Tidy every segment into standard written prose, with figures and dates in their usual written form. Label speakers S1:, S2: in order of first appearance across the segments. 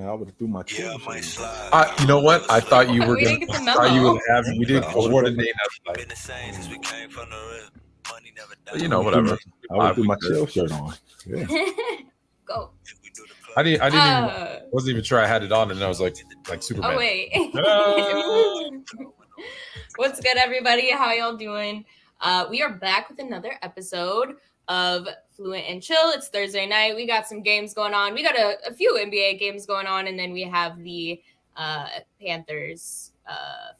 S1: I would have threw my chill.
S2: Yeah, I might slide.
S3: You know what? I thought you were
S4: We
S3: going
S4: didn't
S3: to.
S4: get the
S3: I thought you
S4: memo.
S3: would have. We did coordinate.
S2: Been the same since we came from the rip. Money never died.
S3: You know, whatever.
S1: I would have threw my chill shirt on. Yeah.
S4: Go.
S2: If we do the
S3: I didn't even.
S4: Uh,
S3: Wasn't even sure I had it on, and I was like Superman.
S4: oh wait.
S3: Ta-da!
S4: What's good, everybody? How y'all doing? We are back with another episode of Fluent and Chill. It's Thursday night. We got some games going on. We got a few NBA games going on, and then we have the Panthers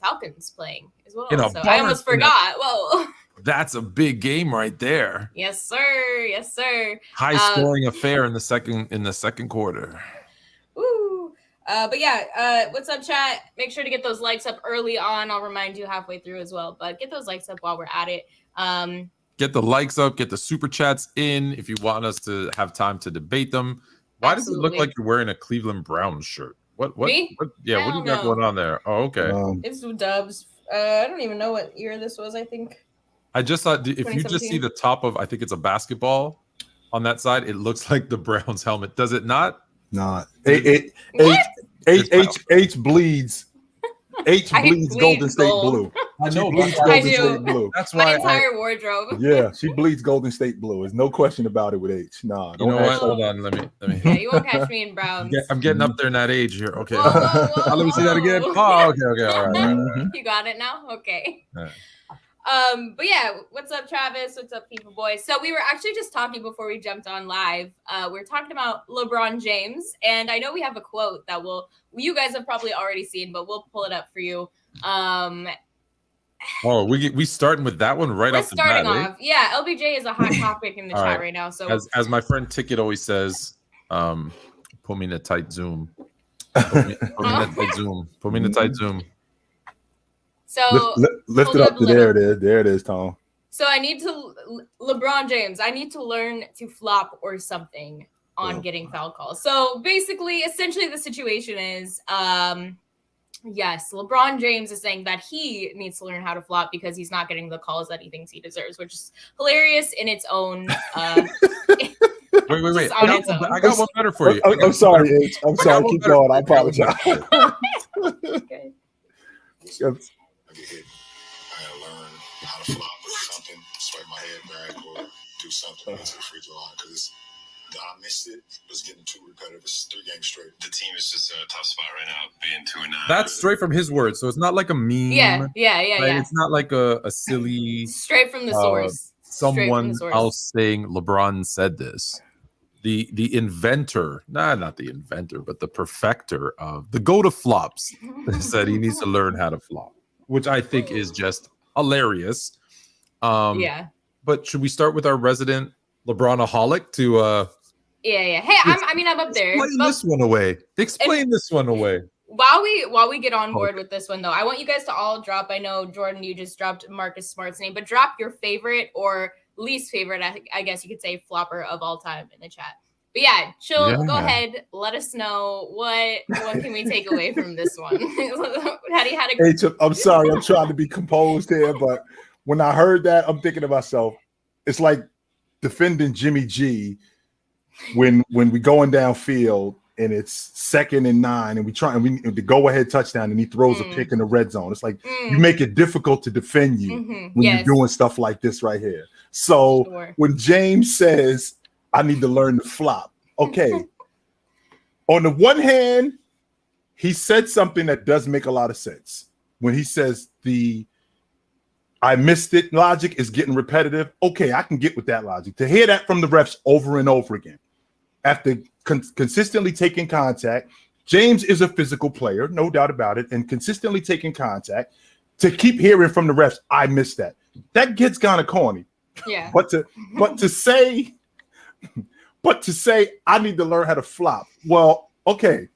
S4: Falcons playing as well. So I almost forgot. Whoa.
S3: That's a big game right there.
S4: Yes, sir. Yes, sir.
S3: High scoring affair in the second quarter.
S4: Ooh. But yeah, what's up, chat? Make sure to get those likes up early on. I'll remind you halfway through as well. But get those likes up while we're at it.
S3: Get the likes up. Get the super chats in if you want us to have time to debate them. Why does it look like you're wearing a Cleveland Browns shirt? What?
S4: Me?
S3: What yeah, what do you got going on there? Oh, okay.
S4: It's Dubs. I don't even know what year this was, I think.
S3: I just thought if you just see the top of, I think it's a basketball on that side, it looks like the Browns helmet. Does it not?
S1: Not. H bleeds. H bleeds Golden State blue.
S3: I know.
S1: State blue.
S3: That's why
S4: my entire wardrobe.
S1: Yeah, she bleeds Golden State blue. There's no question about it with H. Nah,
S3: you know what? Hold on. Let me.
S4: Yeah, you won't catch me in Browns.
S3: I'm getting up there in that age here. Okay.
S4: Whoa,
S3: let me see that again. Oh, okay. All right.
S4: You got it now? Okay.
S3: All right.
S4: But yeah, what's up, Travis? What's up, people boys? So we were actually just talking before we jumped on live. We're talking about LeBron James, and I know we have a quote that you guys have probably already seen, but we'll pull it up for you.
S3: We starting with that one right off the bat.
S4: We're starting off. Yeah, LBJ is a hot topic in the chat right now. So
S3: as my friend Ticket always says, put me in a tight zoom. Put me in a tight zoom. Put me in a tight zoom.
S4: So
S1: lift it up to there it is. There it is, Tom.
S4: So I need to LeBron James. I need to learn to flop or something on getting foul calls. So basically, essentially, the situation is, yes, LeBron James is saying that he needs to learn how to flop because he's not getting the calls that he thinks he deserves, which is hilarious in its own.
S3: Wait. I got one better for you.
S1: I'm sorry, H. I'm sorry. Keep going. I apologize.
S4: Okay.
S5: I gotta learn how to flop or something, swipe my head back or do something to the free throw line because I missed it. It was getting too repetitive. It's 3 games straight. The team is just in a tough spot right now, being 2-9.
S3: That's straight from his words, so it's not like a meme.
S4: Yeah.
S3: Right? It's not like a silly.
S4: Straight from the source.
S3: Someone else saying LeBron said this. The inventor, not the inventor, but the perfecter of the go to flops said he needs to learn how to flop, which I think is just hilarious.
S4: Yeah.
S3: But should we start with our resident LeBronaholic to
S4: Yeah. Hey, I'm up there.
S3: Explain this one away. Explain this one away.
S4: While we get on board with this one, though, I want you guys to all drop. I know, Jordan, you just dropped Marcus Smart's name, but drop your favorite or least favorite, I guess you could say, flopper of all time in the chat. But yeah, Chill, go ahead. Let us know what can we take away from this one.
S1: I'm sorry, I'm trying to be composed here, but when I heard that, I'm thinking to myself, it's like defending Jimmy G when we going downfield and it's 2nd and 9 and we the go ahead touchdown and he throws a pick in the red zone. It's like you make it difficult to defend you when you're doing stuff like this right here. So when James says, I need to learn to flop. Okay. On the one hand, he said something that does make a lot of sense. When he says I missed it logic is getting repetitive. Okay, I can get with that logic. To hear that from the refs over and over again, after consistently taking contact, James is a physical player, no doubt about it, and consistently taking contact, to keep hearing from the refs, I missed that. That gets kind of corny.
S4: Yeah.
S1: But to say I need to learn how to flop. Well, okay.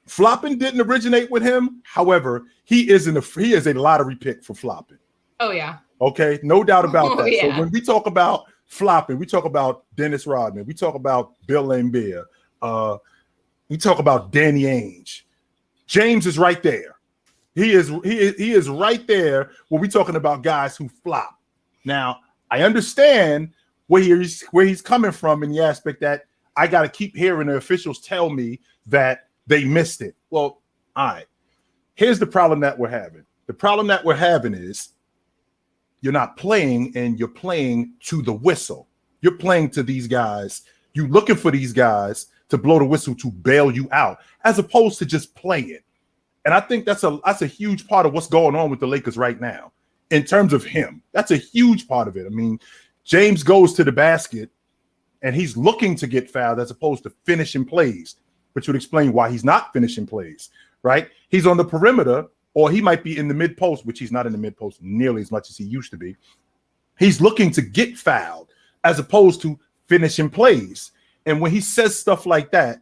S1: Flopping didn't originate with him. However, he is a lottery pick for flopping.
S4: Oh yeah.
S1: Okay, no doubt about that.
S4: Yeah.
S1: So when we talk about flopping, we talk about Dennis Rodman, we talk about Bill Laimbeer, we talk about Danny Ainge. James is right there. He is right there when we're talking about guys who flop. Now, I understand where he's coming from in the aspect that I got to keep hearing the officials tell me that they missed it. Well, all right. Here's the problem that we're having. The problem that we're having is you're not playing, and you're playing to the whistle. You're playing to these guys. You're looking for these guys to blow the whistle to bail you out, as opposed to just playing. And I think that's a huge part of what's going on with the Lakers right now in terms of him. That's a huge part of it. I mean, James goes to the basket and he's looking to get fouled as opposed to finishing plays, which would explain why he's not finishing plays, right? He's on the perimeter, or he might be in the mid post, which he's not in the mid post nearly as much as he used to be. He's looking to get fouled as opposed to finishing plays. And when he says stuff like that,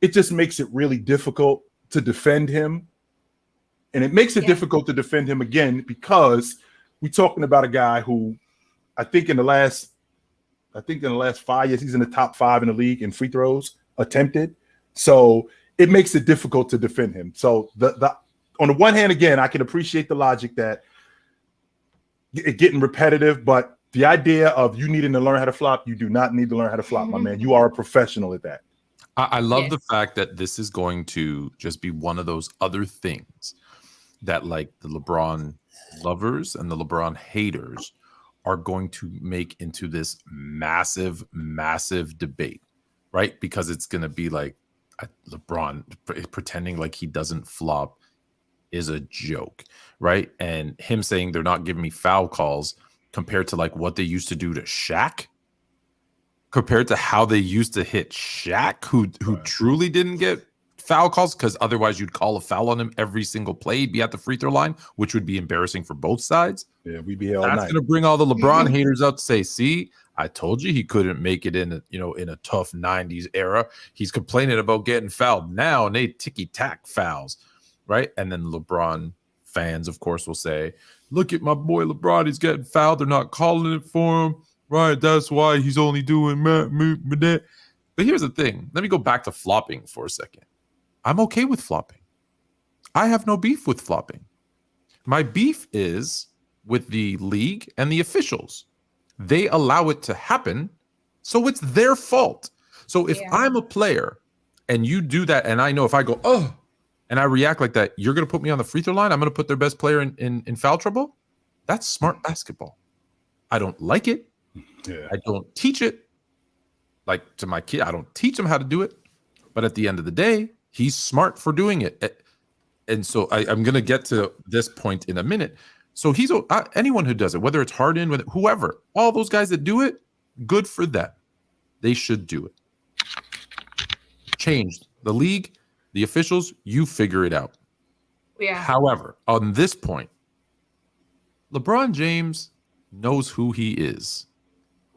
S1: it just makes it really difficult to defend him. And it makes it difficult to defend him again, because we're talking about a guy who I think in the last 5 years, he's in the top 5 in the league in free throws attempted. So it makes it difficult to defend him. So the on the one hand, again, I can appreciate the logic that it getting repetitive, but the idea of you needing to learn how to flop, you do not need to learn how to flop, my man. You are a professional at that.
S3: I love the fact that this is going to just be one of those other things that, like, the LeBron lovers and the LeBron haters are going to make into this massive, massive debate, right? Because it's going to be like LeBron pretending like he doesn't flop is a joke, right? And him saying they're not giving me foul calls compared to like what they used to do to Shaq, compared to how they used to hit Shaq, who truly didn't get foul calls, because otherwise you'd call a foul on him every single play. He'd be at the free throw line, which would be embarrassing for both sides.
S1: Yeah, we'd be all
S3: That's
S1: night.
S3: going to bring all the LeBron haters out to say, see, I told you he couldn't make it in a tough 90s era. He's complaining about getting fouled now, and they ticky-tack fouls, right? And then LeBron fans, of course, will say, look at my boy LeBron, he's getting fouled. They're not calling it for him, right? That's why he's only doing that. But here's the thing. Let me go back to flopping for a second. I'm okay with flopping. I have no beef with flopping. My beef is with the league and the officials. They allow it to happen, so it's their fault. So if I'm a player and you do that, and I know if I go, oh, and I react like that, you're going to put me on the free throw line? I'm going to put their best player in foul trouble? That's smart basketball. I don't like it. Yeah. I don't teach it. Like to my kid, I don't teach him how to do it. But at the end of the day, he's smart for doing it. And so I'm going to get to this point in a minute. So he's anyone who does it, whether it's Harden, whoever, all those guys that do it, good for them. They should do it. Changed the league, the officials, you figure it out.
S4: Yeah.
S3: However, on this point, LeBron James knows who he is.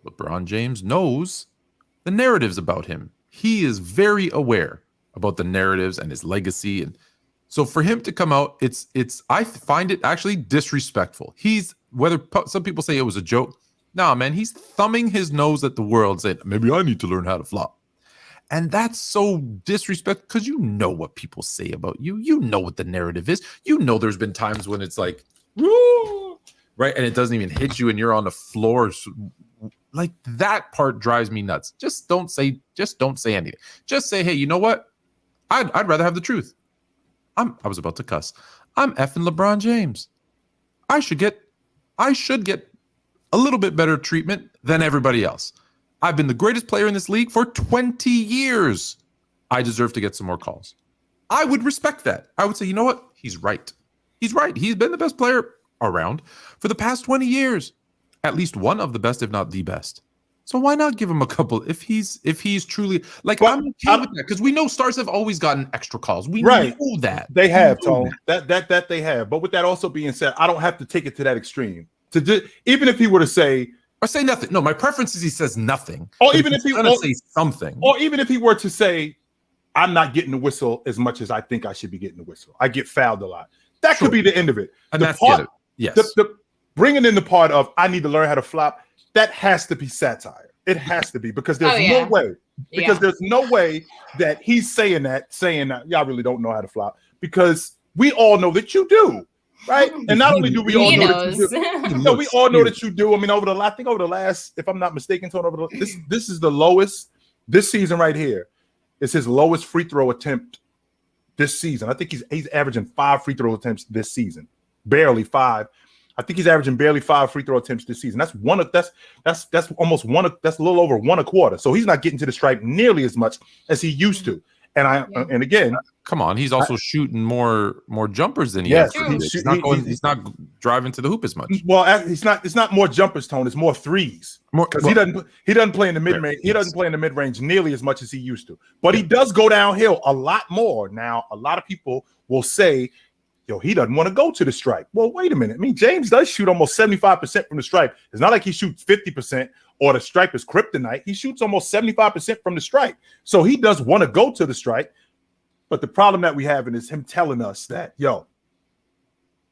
S3: LeBron James knows the narratives about him. He is very aware about the narratives and his legacy. And so for him to come out, I find it actually disrespectful. Whether some people say it was a joke. Nah, man, he's thumbing his nose at the world saying, maybe I need to learn how to flop. And that's so disrespectful, because you know what people say about you. You know what the narrative is. You know there's been times when it's like, right? And it doesn't even hit you and you're on the floor. Like, that part drives me nuts. Just don't say anything. Just say, hey, you know what? I'd rather have the truth. I was about to cuss. I'm effing LeBron James. I should get a little bit better treatment than everybody else. I've been the greatest player in this league for 20 years. I deserve to get some more calls. I would respect that. I would say, you know what? He's right. He's right. He's been the best player around for the past 20 years. At least one of the best, if not the best. So why not give him a couple if he's truly like, I'm okay with that, because we know stars have always gotten extra calls. We know that.
S1: They have, Tone. That they have. But with that also being said, I don't have to take it to that extreme. Even if he were to say
S3: or say nothing. No, my preference is he says nothing.
S1: Or even if he
S3: were to say something.
S1: Or even if he were to say, I'm not getting the whistle as much as I think I should be getting the whistle. I get fouled a lot. That could be the end of it.
S3: And that's it. Yes.
S1: The bringing in the part of I need to learn how to flop, that has to be satire. It has to be, because there's no way. Because there's no way that he's saying that, y'all really don't know how to flop, because we all know that you do. Right. And not only do we all know that you do, no, we all know that you do. I mean, over the last, if I'm not mistaken, Tone, this is the lowest this season right here. It's his lowest free throw attempt this season. I think he's averaging 5 free throw attempts this season, barely 5. I think he's averaging barely 5 free throw attempts this season. That's almost one. That's a little over 1 a quarter. So he's not getting to the stripe nearly as much as he used to. And again,
S3: come on, he's also shooting more jumpers than he
S1: yes,
S3: is. He's not driving to the hoop as much.
S1: Well, it's not more jumpers, Tone. It's more threes. Because he doesn't play in the mid range. He doesn't play in the mid range nearly as much as he used to. But he does go downhill a lot more. Now, a lot of people will say, yo, he doesn't want to go to the stripe. Well, wait a minute. I mean, James does shoot almost 75% from the stripe. It's not like he shoots 50% or the stripe is kryptonite. He shoots almost 75% from the stripe. So he does want to go to the stripe. But the problem that we have is him telling us that, yo,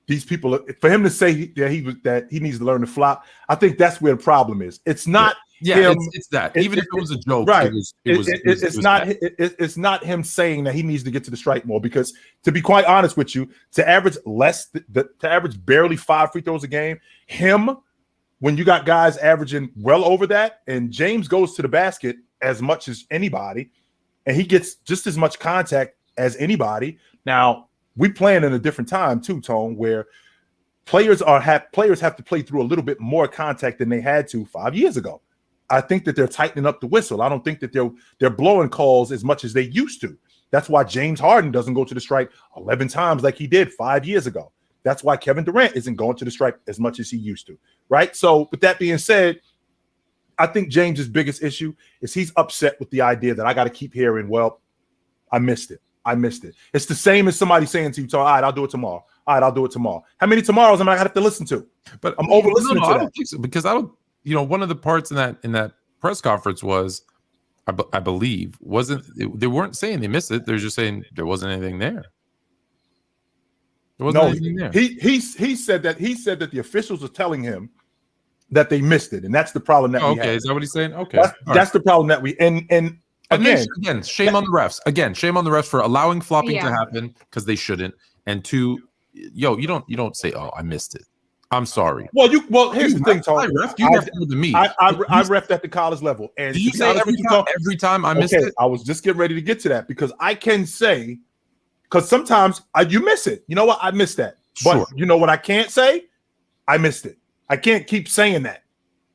S1: these people, for him to say that he needs to learn to flop, I think that's where the problem is. It's not him.
S3: It's that. Even if it was a joke,
S1: right?
S3: It's
S1: not him saying that he needs to get to the stripe more. Because to be quite honest with you, to average barely 5 free throws a game, when you got guys averaging well over that, and James goes to the basket as much as anybody, and he gets just as much contact as anybody. Now, we playing in a different time too, Tone, where players have to play through a little bit more contact than they had to 5 years ago. I think that they're tightening up the whistle. I don't think that they're blowing calls as much as they used to. That's why James Harden doesn't go to the stripe 11 times like he did 5 years ago. That's why Kevin Durant isn't going to the stripe as much as he used to, right? So with that being said, I think James's biggest issue is he's upset with the idea that I got to keep hearing, well, I missed it. It's the same as somebody saying to you, all right, I'll do it tomorrow. All right, I'll do it tomorrow. How many tomorrows am I going to have to listen to? But I'm over listening to that.
S3: I don't think so, because I don't, one of the parts in that press conference was, I believe, they weren't saying they missed it. They're just saying there wasn't anything there. There wasn't anything there.
S1: He said that the officials are telling him that they missed it, and that's the problem that we have.
S3: Okay, is that what he's saying? Okay.
S1: That's the problem that we and
S3: Again, shame on the refs. Again, shame on the refs for allowing flopping to happen because they shouldn't. And two, you don't say, "Oh, I missed it. I'm sorry."
S1: Well, here's the thing, Tony.
S3: You refed more than me.
S1: I refed at the college level, and
S3: do you say every time I missed it?
S1: I was just getting ready to get to that because I can say, because sometimes you miss it. You know what? I missed that. But you know what I can't say? I missed it. I can't keep saying that.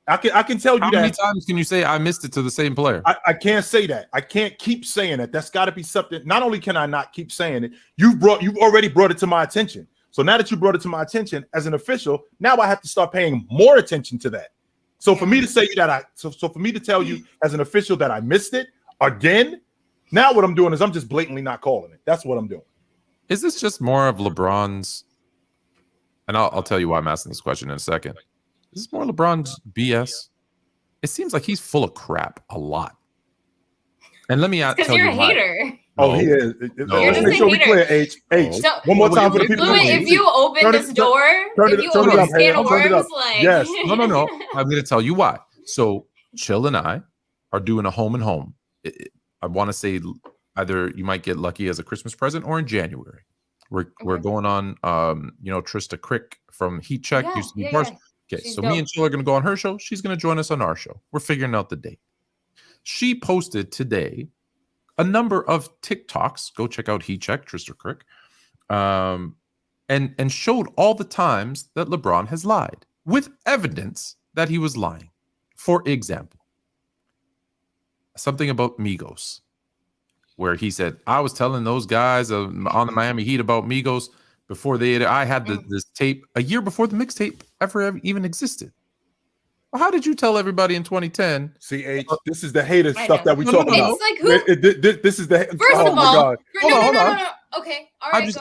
S1: I can tell you that.
S3: How many times can you say I missed it to the same player?
S1: I can't say that. I can't keep saying that. That's got to be something. Not only can I not keep saying it, you've already brought it to my attention. So now that you brought it to my attention as an official, now I have to start paying more attention to that. So for me to say that so for me to tell you as an official that I missed it again, now what I'm doing is I'm just blatantly not calling it. That's what I'm doing.
S3: Is this just more of LeBron's? And I'll tell you why I'm asking this question in a second. Is this more LeBron's BS? It seems like he's full of crap a lot. And let me tell you
S4: because you're a hater.
S1: Oh, he is.
S4: No.
S1: Let's make sure we clear H.
S4: So,
S1: one more time for the people.
S4: If you open this door, if you open this can of worms, like
S3: yes, no. I'm going to tell you why. So, Chill and I are doing a home and home. I want to say either you might get lucky as a Christmas present or in January. We're going on, Trista Crick from Heat Check used to be Barca. Okay, so me and Chill are going to go on her show. She's going to join us on our show. We're figuring out the date. She posted today a number of TikToks. Go check out Heat Check, Trista Crick, and showed all the times that LeBron has lied with evidence that he was lying. For example, something about Migos, where he said, I was telling those guys on the Miami Heat about Migos before I had this tape a year before the mixtape ever even existed. Well, how did you tell everybody in 2010?
S1: CH, this is the hater stuff that we talk about.
S4: It's like who?
S1: This is the
S4: First of all, hold on. Okay, all right.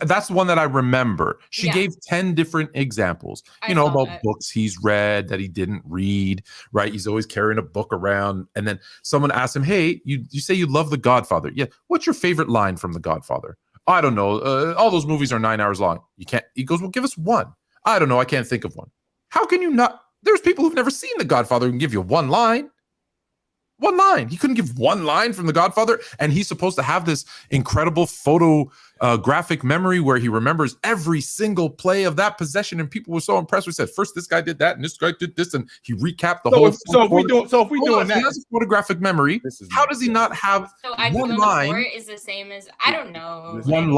S3: That's the one that I remember. She gave 10 different examples. About books he's read that he didn't read. Right? He's always carrying a book around. And then someone asked him, "Hey, you say you love The Godfather? Yeah. What's your favorite line from The Godfather?" I don't know. All those movies are 9 hours long. You can't. He goes, well, give us one. I don't know. I can't think of one. How can you not? There's people who've never seen The Godfather who can give you one line. One line. He couldn't give one line from The Godfather, and he's supposed to have this incredible photographic memory where he remembers every single play of that possession, and people were so impressed. We said, first this guy did that, and this guy did this, and he recapped the whole.
S1: So if we doing that,
S3: he has a photographic memory. How does he not have one line?
S4: Is the same as I don't know.
S3: One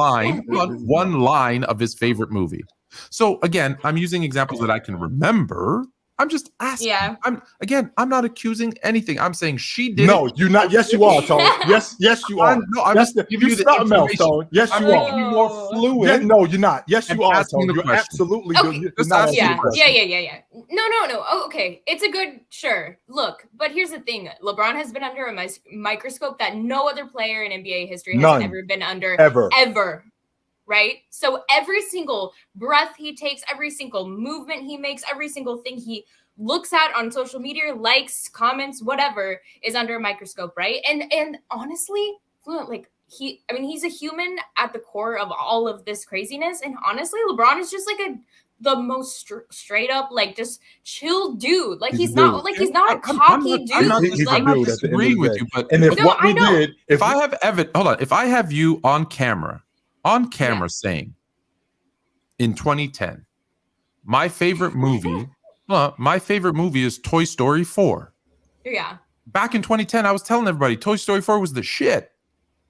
S3: line of his favorite movie. So again, I'm using examples that I can remember. I'm just asking.
S4: Yeah.
S3: I'm not accusing anything. I'm saying she did.
S1: No, you're not. Yes, you are, Tone. Yes, you are.
S3: I'm just giving you the
S1: something else, Tone. Yes, you are.
S3: You more fluent.
S1: Yeah, no, you're not. Yes, you are, Tone. You're
S3: question.
S1: absolutely.
S4: Okay.
S1: You're not
S4: Yeah. No. Oh, okay. It's a good, sure. Look, but here's the thing. LeBron has been under a microscope that no other player in NBA history has ever been under. Ever. Right? So every single breath he takes, every single movement he makes, every single thing he looks at on social media, likes, comments, whatever, is under a microscope, right? And honestly, Fluent, he's a human at the core of all of this craziness. And honestly, LeBron is just the most straight up, just chill dude. He's not a cocky dude.
S3: I'm not disagreeing with you, but if I have Evan, hold on, if I have you on camera saying in 2010, my favorite movie is Toy Story 4.
S4: Yeah.
S3: Back in 2010, I was telling everybody Toy Story 4 was the shit.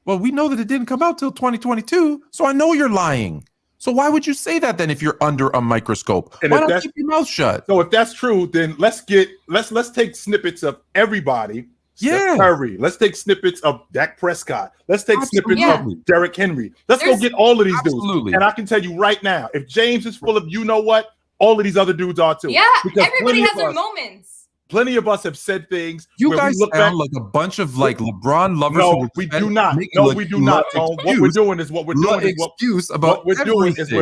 S3: Well, we know that it didn't come out till 2022, so I know you're lying. So why would you say that then if you're under a microscope?
S1: And
S3: why don't keep your mouth shut?
S1: So if that's true, then let's take snippets of everybody.
S3: Yeah.
S1: Curry. Let's take snippets of Dak Prescott. Let's take snippets of Derrick Henry. Let's go get all of these dudes. And I can tell you right now, if James is full of you know what, all of these other dudes are too.
S4: Yeah, because everybody has their moments.
S1: Plenty of us have said things.
S3: You guys sound like a bunch of LeBron lovers.
S1: No, we do not. No, we do not. What we're doing is we're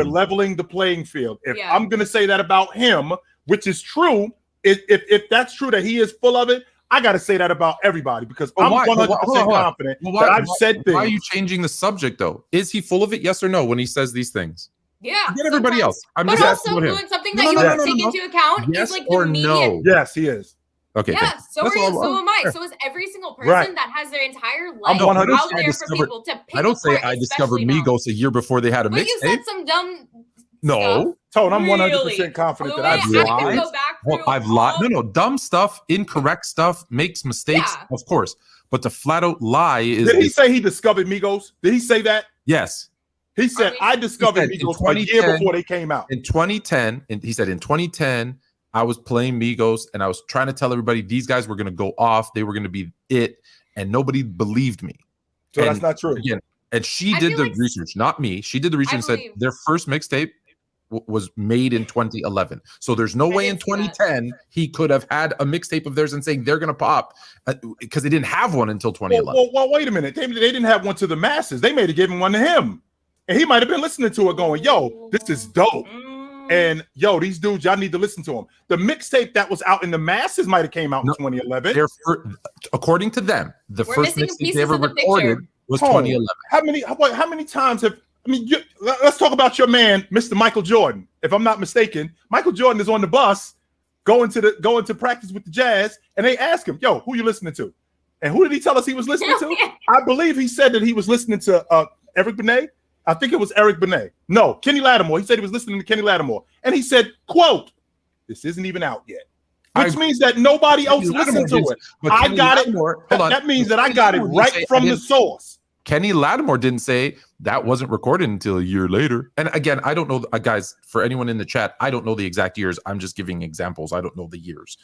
S1: leveling the playing field. If I'm going to say that about him, which is true, if that's true that he is full of it, I got to say that about everybody because I'm 100% confident that I've said things.
S3: Why are you changing the subject though? Is he full of it? Yes or no when he says these things?
S4: Yeah.
S3: Forget everybody else. I'm just asking about him.
S4: Something that you have to take into account is the media.
S3: No.
S1: Yes, he is.
S3: Okay.
S4: Yeah, so am I. So is every single person that has their entire life out there for people to pick.
S3: I don't say I discovered Migos a year before they had a mixtape.
S4: But you said some dumb
S3: stuff.
S1: Tone, I'm 100% confident that
S3: I've lied. No, dumb stuff, incorrect stuff, makes mistakes, of course. But the flat out lie is.
S1: Did he say he discovered Migos? Did he say that?
S3: Yes.
S1: He said, I discovered Migos a year before they came out.
S3: In 2010, and he said in 2010, I was playing Migos and I was trying to tell everybody these guys were going to go off. They were going to be it. And nobody believed me.
S1: So that's not true.
S3: Again, and she did the research, not me. She did the research and said their first mixtape was made in 2011. So there's no way in 2010 he could have had a mixtape of theirs and saying they're going to pop because they didn't have one until 2011.
S1: Well, wait a minute. They didn't have one to the masses. They may have given one to him. And he might have been listening to it going, yo, this is dope. And yo, these dudes, y'all need to listen to them. The mixtape that was out in the masses might have came out in 2011.
S3: According to them, the first mixtape they ever recorded was 2011.
S1: How many times have let's talk about your man, Mr. Michael Jordan. If I'm not mistaken, Michael Jordan is on the bus going to practice with the Jazz, and they ask him, yo, who you listening to? And who did he tell us he was listening to? I believe he said that he was listening to Eric Benet. I think it was Eric Benet. No, Kenny Lattimore. He said he was listening to Kenny Lattimore. And he said, quote, this isn't even out yet. Which means that nobody else listened to it. I got it. That means that I got it right from the source.
S3: Kenny Lattimore didn't say that wasn't recorded until a year later. And again, I don't know, guys, for anyone in the chat, I don't know the exact years. I'm just giving examples. I don't know the years.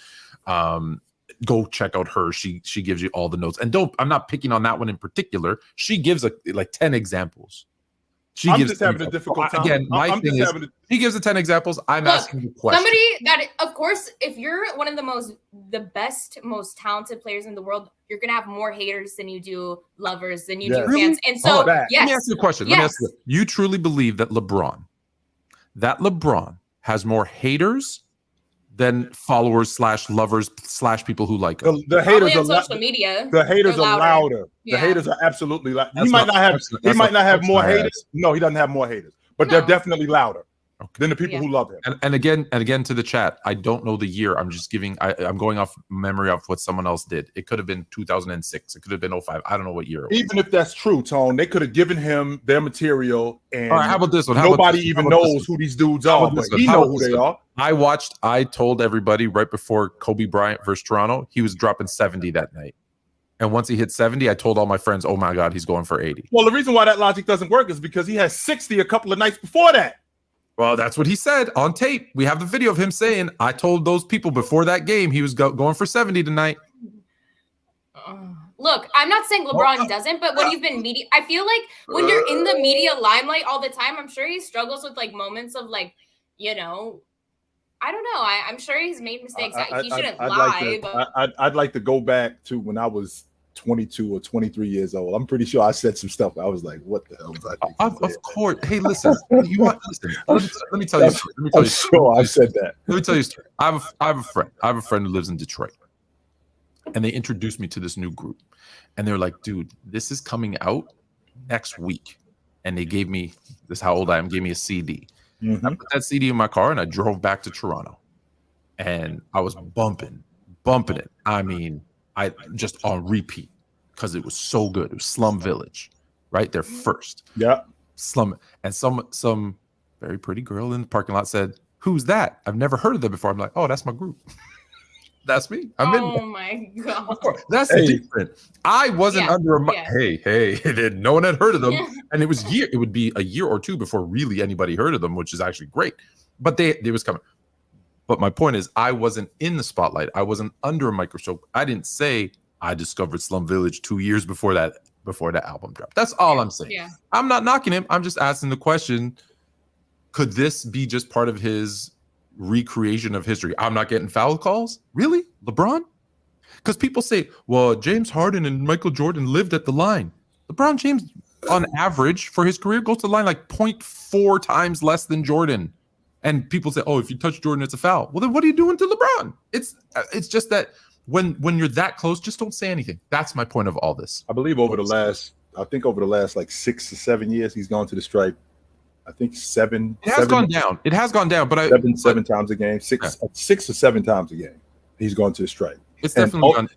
S3: Go check out her. She gives you all the notes. And I'm not picking on that one in particular. She gives like 10 exampos.
S1: I'm just having a difficult time.
S3: Again, he gives the 10 examples. I'm asking the question.
S4: Somebody that, of course, if you're one of the best, most talented players in the world, you're going to have more haters than you do lovers, than you do fans. And so,
S3: Let me ask you a question. Let me ask you, you truly believe that LeBron has more haters than followers / lovers / people who like him?
S1: The haters
S4: on social media.
S1: The haters are louder. The haters are absolutely loud. He might not have more haters. No, he doesn't have more haters, but they're definitely louder. than the people who love him.
S3: And again to the chat, I don't know the year. I'm just giving. I'm going off memory of what someone else did. It could have been 2006. It could have been 05. I don't know what year it was.
S1: Even if that's true, Tone, they could have given him their material, and
S3: all right, how about this one?
S1: Nobody even knows who these dudes are, but he knows who they are.
S3: I told everybody right before Kobe Bryant versus Toronto, he was dropping 70 that night. And once he hit 70, I told all my friends, oh my God, he's going for 80.
S1: Well, the reason why that logic doesn't work is because he has 60 a couple of nights before that.
S3: Well, that's what he said on tape. We have the video of him saying, I told those people before that game he was going for 70 tonight.
S4: Look, I'm not saying LeBron doesn't, but when you've been media, I feel like when you're in the media limelight all the time, I'm sure he struggles with like moments of like, you know, I don't know. I'm sure he's made mistakes. He shouldn't lie.
S1: I'd like to go back to when I was 22 or 23 years old. I'm pretty sure I said some stuff. I was like, "What the hell was I thinking?"
S3: Of course. Hey, listen. You want listen? Let me tell you.
S1: I'm sure I said that.
S3: Let me tell you a story. I have a friend. I have a friend who lives in Detroit, and they introduced me to this new group. And they're like, "Dude, this is coming out next week." And they gave me this. How old I am? Gave me a CD. I put that CD in my car, and I drove back to Toronto, and I was bumping it. I mean, I just on repeat because it was so good. It was Slum Village, right there first.
S1: Yeah,
S3: Slum, and some very pretty girl in the parking lot said, "Who's that? I've never heard of them before." I'm like, "Oh, that's my group. That's me. I'm in."
S4: Oh my God,
S3: that's different. I wasn't under a hey. No one had heard of them, and it would be a year or two before really anybody heard of them, which is actually great. But they was coming. But my point is, I wasn't in the spotlight. I wasn't under a microscope. I didn't say I discovered Slum Village 2 years before that album dropped. That's all I'm saying. Yeah. I'm not knocking him. I'm just asking the question: could this be just part of his recreation of history? I'm not getting foul calls. Really, LeBron? Because people say, well, James Harden and Michael Jordan lived at the line. LeBron James, on average, for his career, goes to the line like 0.4 times less than Jordan. And people say, oh, if you touch Jordan, it's a foul. Well, then what are you doing to LeBron? It's just that when you're that close, just don't say anything. That's my point of all this.
S1: I believe over the last like 6 to 7 years, he's gone to the stripe. I think seven.
S3: It has gone down. It has gone down, but
S1: seven times a game, six or seven times a game. He's gone to the stripe.
S3: It's definitely gone.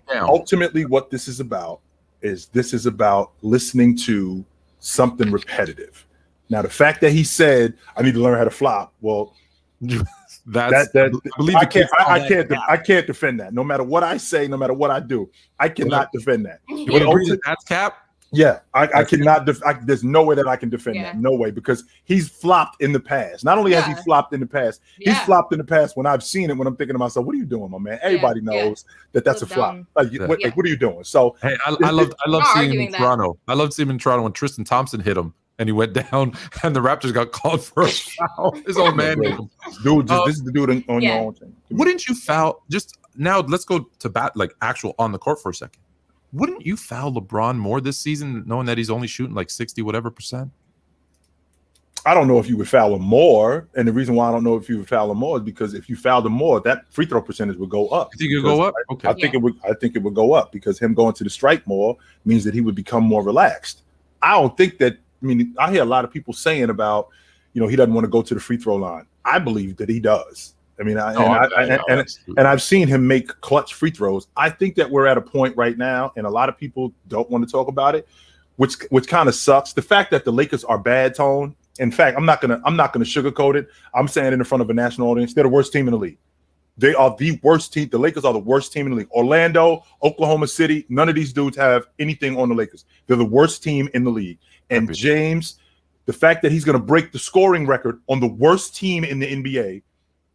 S1: And ultimately, what this is about is listening to something repetitive. Now, the fact that he said, "I need to learn how to flop," well, I can't defend that. No matter what I say, no matter what I do, I cannot defend that.
S3: That's cap.
S1: Yeah, I cannot. There's no way that I can defend that. No way, because he's flopped in the past. Not only has he flopped in the past, he's flopped in the past when I've seen it. When I'm thinking to myself, "What are you doing, my man?" Everybody knows that's a flop. Like, what are you doing? So,
S3: hey, I love seeing him in Toronto. I loved seeing him in Toronto when Tristan Thompson hit him and he went down, and the Raptors got called for a foul. His old man,
S1: dude. This is the dude on your own team.
S3: Wouldn't you foul? Just now, let's go to bat, like actual on the court for a second. Wouldn't you foul LeBron more this season, knowing that he's only shooting like 60 whatever percent?
S1: I don't know if you would foul him more, and the reason why I don't know if you would foul him more is because if you fouled him more, that free throw percentage would go up.
S3: You think it would go up? Okay.
S1: I think it would go up because him going to the strike more means that he would become more relaxed. I don't think that. I mean, I hear a lot of people saying about, he doesn't want to go to the free throw line. I believe that he does. I mean, and I've seen him make clutch free throws. I think that we're at a point right now, and a lot of people don't want to talk about it, which kind of sucks. The fact that the Lakers are bad, Tone. In fact, I'm not gonna sugarcoat it. I'm saying it in front of a national audience. They're the worst team in the league. They are the worst team. The Lakers are the worst team in the league. Orlando, Oklahoma City, none of these dudes have anything on the Lakers. They're the worst team in the league. And James, the fact that he's going to break the scoring record on the worst team in the NBA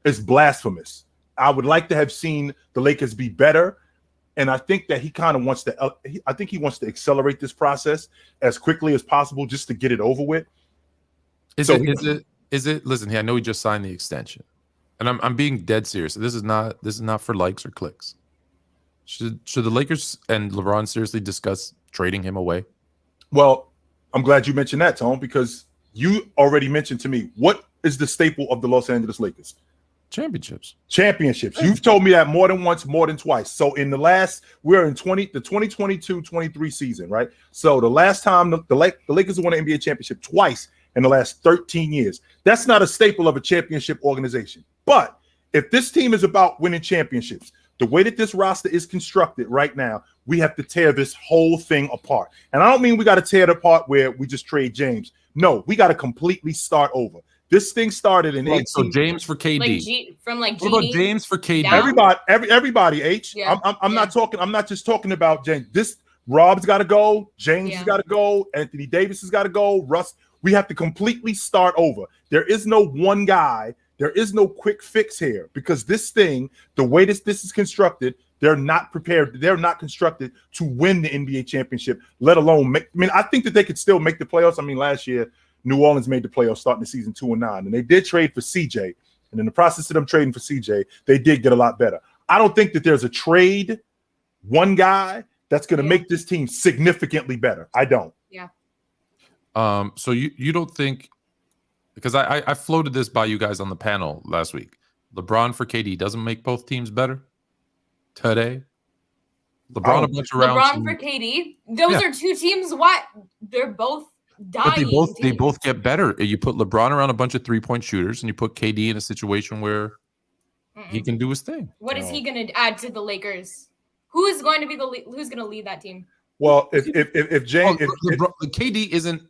S1: is blasphemous. I would like to have seen the Lakers be better, and I think that he kind of wants to. I think he wants to accelerate this process as quickly as possible, just to get it over with.
S3: Is it? Listen, here, I know he just signed the extension, and I'm being dead serious. This is not for likes or clicks. Should the Lakers and LeBron seriously discuss trading him away?
S1: Well, I'm glad you mentioned that, Tone, because you already mentioned to me what is the staple of the Los Angeles Lakers.
S3: Championships.
S1: You've told me that more than once, more than twice. So we're in the 2022-23 season, right? So the last time the Lakers won an NBA championship twice in the last 13 years. That's not a staple of a championship organization. But if this team is about winning championships, the way that this roster is constructed right now, we have to tear this whole thing apart. And I don't mean we got to tear it apart where we just trade James. No, we got to completely start over. This thing started in 18.
S3: So James for KD.
S4: What
S3: about James for KD?
S4: Down?
S1: Everybody, H. Yeah. I'm not talking. I'm not just talking about James. This Rob's got to go. James has got to go. Anthony Davis has got to go. Russ. We have to completely start over. There is no one guy. There is no quick fix here because this thing, the way this is constructed, they're not prepared. They're not constructed to win the NBA championship, let alone make. I mean, I think that they could still make the playoffs. I mean, last year, New Orleans made the playoffs starting the season 2-9, and they did trade for CJ. And in the process of them trading for CJ, they did get a lot better. I don't think that there's a trade, one guy that's going to make this team significantly better. I don't.
S4: Yeah.
S3: So you don't think, because I floated this by you guys on the panel last week. LeBron for KD doesn't make both teams better today. LeBron a bunch of rounds.
S4: LeBron for KD. Those are two teams. What? They're both dying.
S3: But they both get better. You put LeBron around a bunch of 3-point shooters, and you put KD in a situation where he can do his thing.
S4: What is he going to add to the Lakers? Who is going to be who's going to lead that team?
S1: Well, if James,
S3: KD isn't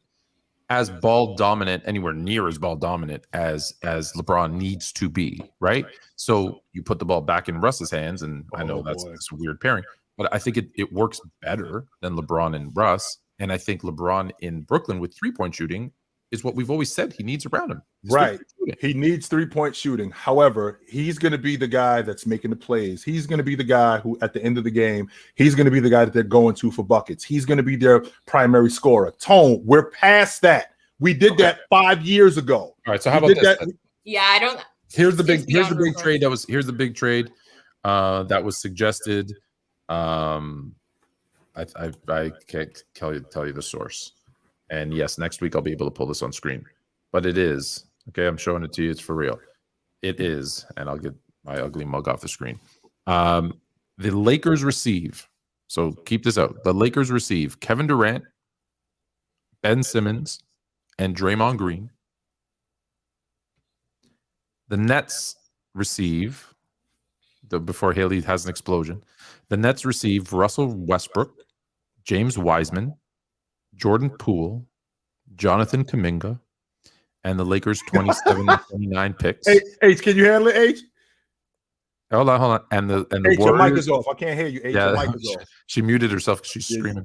S3: as ball dominant, anywhere near as ball dominant as LeBron needs to be, right? So you put the ball back in Russ's hands, and I know that's a weird pairing, but I think it works better than LeBron and Russ. And I think LeBron in Brooklyn with 3-point shooting is what we've always said he needs around him.
S1: Right. He needs 3-point shooting. However, he's going to be the guy that's making the plays. He's going to be the guy who, at the end of the game, he's going to be the guy that they're going to for buckets. He's going to be their primary scorer. Tone, we're past that. We did that 5 years ago.
S3: All right. So how about this?
S4: Yeah, I don't.
S3: Here's the big trade that was suggested. I can't tell you the source. And yes, next week I'll be able to pull this on screen. But it is, okay, I'm showing it to you. It's for real. It is, and I'll get my ugly mug off the screen. The Lakers receive, so keep this out. The Lakers receive Kevin Durant, Ben Simmons, and Draymond Green. The Nets receive, before Hailey has an explosion, the Nets receive Russell Westbrook, James Wiseman, Jordan Poole, Jonathan Kuminga, and the Lakers 27 and 29 picks.
S1: H, can you handle it, H?
S3: Hold on. And the
S1: H,
S3: Warriors,
S1: your mic is off. I can't hear you, H.
S3: Yeah,
S1: your mic is off.
S3: She muted herself because she's screaming.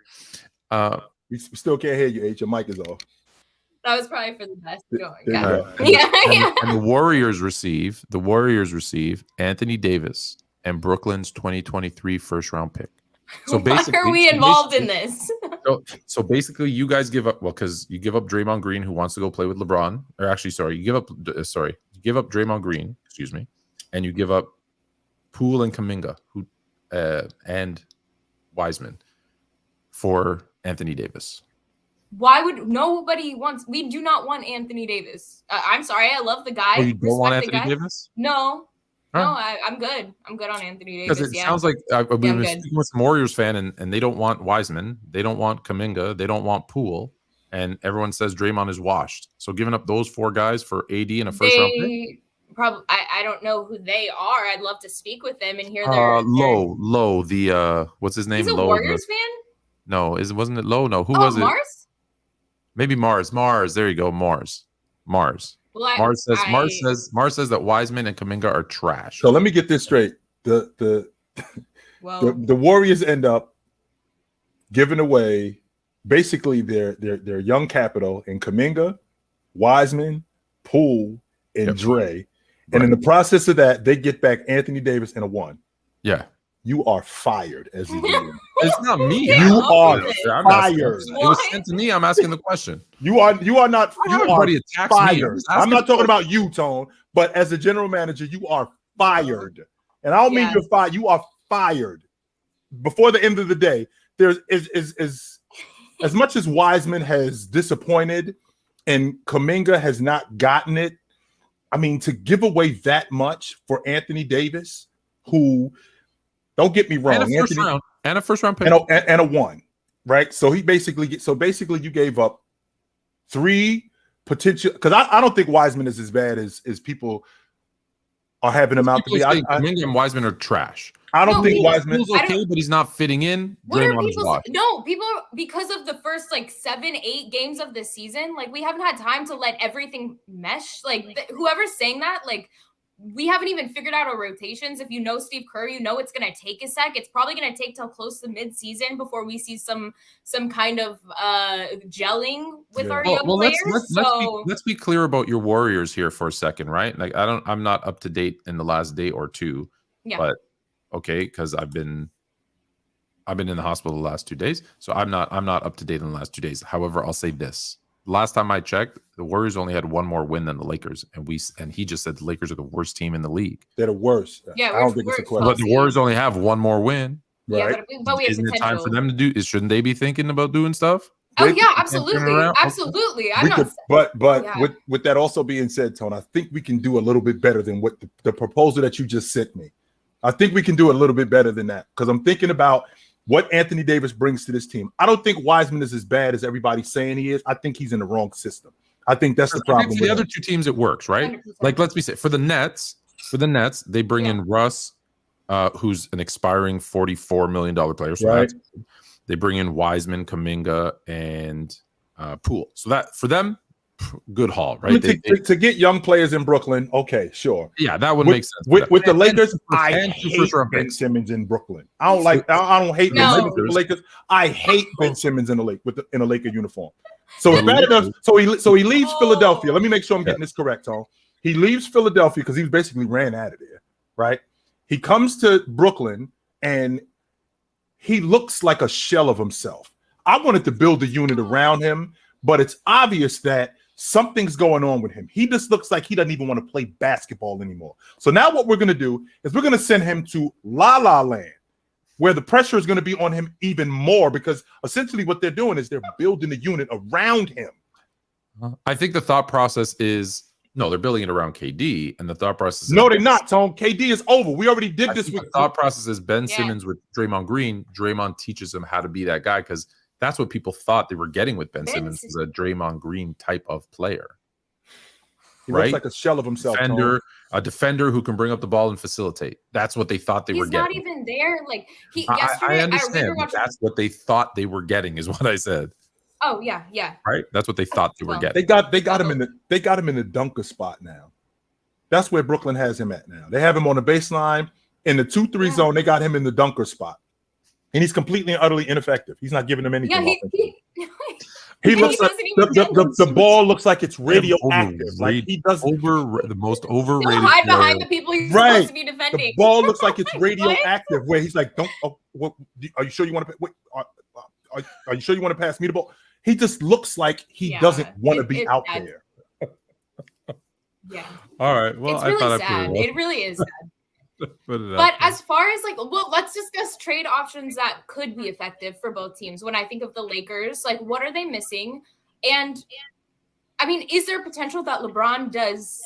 S1: We still can't hear you, H. Your mic is off.
S4: That was probably for the best.
S3: And the Warriors receive Anthony Davis and Brooklyn's 2023 first-round pick. So basically,
S4: why are we involved in this?
S3: So basically, you guys give up. Well, because you give up Draymond Green, who wants to go play with LeBron. Or actually, sorry, you give up Draymond Green. Excuse me, and you give up Poole and Kuminga, and Wiseman for Anthony Davis.
S4: Why would nobody wants? We do not want Anthony Davis. I'm sorry, I love the guy.
S3: Oh, you don't want Anthony Davis?
S4: No. No, I'm good. I'm good on Anthony Davis.
S3: Because it sounds like we've been speaking with some Warriors fan, and they don't want Wiseman, they don't want Kuminga, they don't want Poole, and everyone says Draymond is washed. So giving up those 4 guys for AD and a first round pick?
S4: Probably. I don't know who they are. I'd love to speak with them and hear
S3: Low. The what's his name?
S4: He's a
S3: Low,
S4: Warriors fan?
S3: No, wasn't it Low? No, who was it?
S4: Mars?
S3: Maybe Mars. There you go, Mars. Well, Mars says that Wiseman and Kuminga are trash.
S1: So let me get this straight. The Warriors end up giving away basically their young capital in Kuminga, Wiseman, Poole, and Dre. And in the process of that, they get back Anthony Davis and a 1.
S3: Yeah.
S1: You are fired as a GM.
S3: It's not me.
S1: You are fired.
S3: It was sent to me. I'm asking the question.
S1: You are not.
S3: Everybody attacks
S1: fired.
S3: me.
S1: I'm not talking about you, Tone, but as a general manager, you are fired. And I don't mean you're fired. You are fired. Before the end of the day, there's as much as Wiseman has disappointed and Kuminga has not gotten it. I mean, to give away that much for Anthony Davis, who, don't get me wrong,
S3: and a first round pick
S1: and a 1, right? So you gave up 3 potential, because I don't think Wiseman is as bad as people are having him out to be.
S3: Kuminga and Wiseman are trash.
S1: I don't think Wiseman
S3: is okay, but he's not fitting in.
S4: What are people? No, people, because of the first like 7-8 games of the season, like we haven't had time to let everything mesh. Like whoever's saying that, like we haven't even figured out our rotations. If you know Steve Kerr, you know it's going to take a sec. It's probably going to take till close to mid-season before we see some kind of gelling with our young players.
S3: Let's be clear about your Warriors here for a second, right? Like I'm not up to date in the last day or two, but okay, because I've been in the hospital the last 2 days, so I'm not up to date in the last 2 days. However, I'll say this. Last time I checked, the Warriors only had one more win than the Lakers, and he just said the Lakers are the worst team in the league.
S1: They're the worst.
S4: Yeah,
S1: I don't think it's a question.
S3: But the Warriors only have one more win.
S4: Right?
S3: Yeah,
S4: but we have
S3: Isn't
S4: potential.
S3: it time for them to do? Shouldn't they be thinking about doing stuff?
S4: Oh yeah, absolutely, absolutely.
S1: With that also being said, Tone, I think we can do a little bit better than what the proposal that you just sent me. I think we can do a little bit better than that, because I'm thinking about what Anthony Davis brings to this team. I don't think Wiseman is as bad as everybody's saying he is. I think he's in the wrong system. I think that's the problem.
S3: For the other two teams, it works, right? 100%. Like, let's be safe. For the Nets, they bring in Russ, who's an expiring $44 million player. So right. They bring in Wiseman, Kuminga, and Poole. So that for them, good haul, right?
S1: To get young players in Brooklyn, okay, sure.
S3: Yeah, that would make sense.
S1: With the Lakers, I hate Ben Simmons in Brooklyn. I don't hate Ben Simmons in the Lakers. I hate Ben Simmons in a Laker uniform. So it's bad enough. So he leaves Philadelphia. Let me make sure I'm getting this correct, Tom. He leaves Philadelphia because he basically ran out of there, right? He comes to Brooklyn and he looks like a shell of himself. I wanted to build a unit around him, but it's obvious that something's going on with him. He just looks like he doesn't even want to play basketball anymore. So now what we're going to do is we're going to send him to La La Land, where the pressure is going to be on him even more, because essentially what they're doing is they're building a unit around him.
S3: I think the thought process is, no, they're building it around KD, and the thought process is,
S1: no, they're not, Tom. KD is over. We already did this.
S3: The thought process is Ben Simmons with Draymond Green. Draymond teaches him how to be that guy, because that's what people thought they were getting with Ben Simmons, is a Draymond Green type of player.
S1: He looks like a shell of himself.
S3: A defender who can bring up the ball and facilitate. That's what they thought they were getting.
S4: He's not even there. Like
S3: I understand. That's what they thought they were getting, is what I said.
S4: Oh yeah.
S3: Right. That's what they thought they were getting.
S1: They got him in the dunker spot now. That's where Brooklyn has him at now. They have him on the baseline in the 2-3 zone. They got him in the dunker spot. And he's completely and utterly ineffective. He's not giving them anything. He looks like the ball looks like it's radioactive. Like he does
S3: the most overrated.
S4: Hide behind the people he's supposed to be defending.
S1: The ball looks like it's radioactive. Where he's like, "Don't. Are you sure you want to? Wait, are you sure you want to pass me the ball?" He just looks like he doesn't want to be out there.
S4: Yeah.
S3: All right. Well,
S4: it's really sad. It really is sad. But as far as let's discuss trade options that could be effective for both teams. When I think of the Lakers, what are they missing? And I mean, is there potential that LeBron does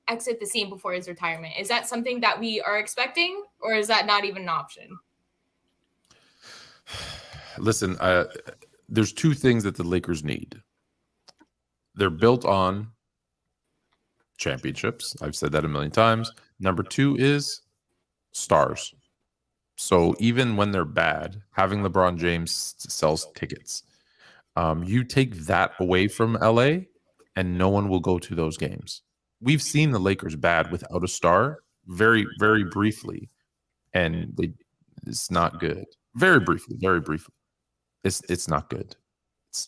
S4: exit the scene before his retirement? Is that something that we are expecting, or is that not even an option?
S3: Listen, there's two things that the Lakers need. They're built on championships. I've said that a million times. Number two is stars. So even when they're bad, having LeBron James sells tickets. You take that away from LA and no one will go to those games. We've seen the Lakers bad without a star very, very briefly, and it's not good. Very briefly. It's not good.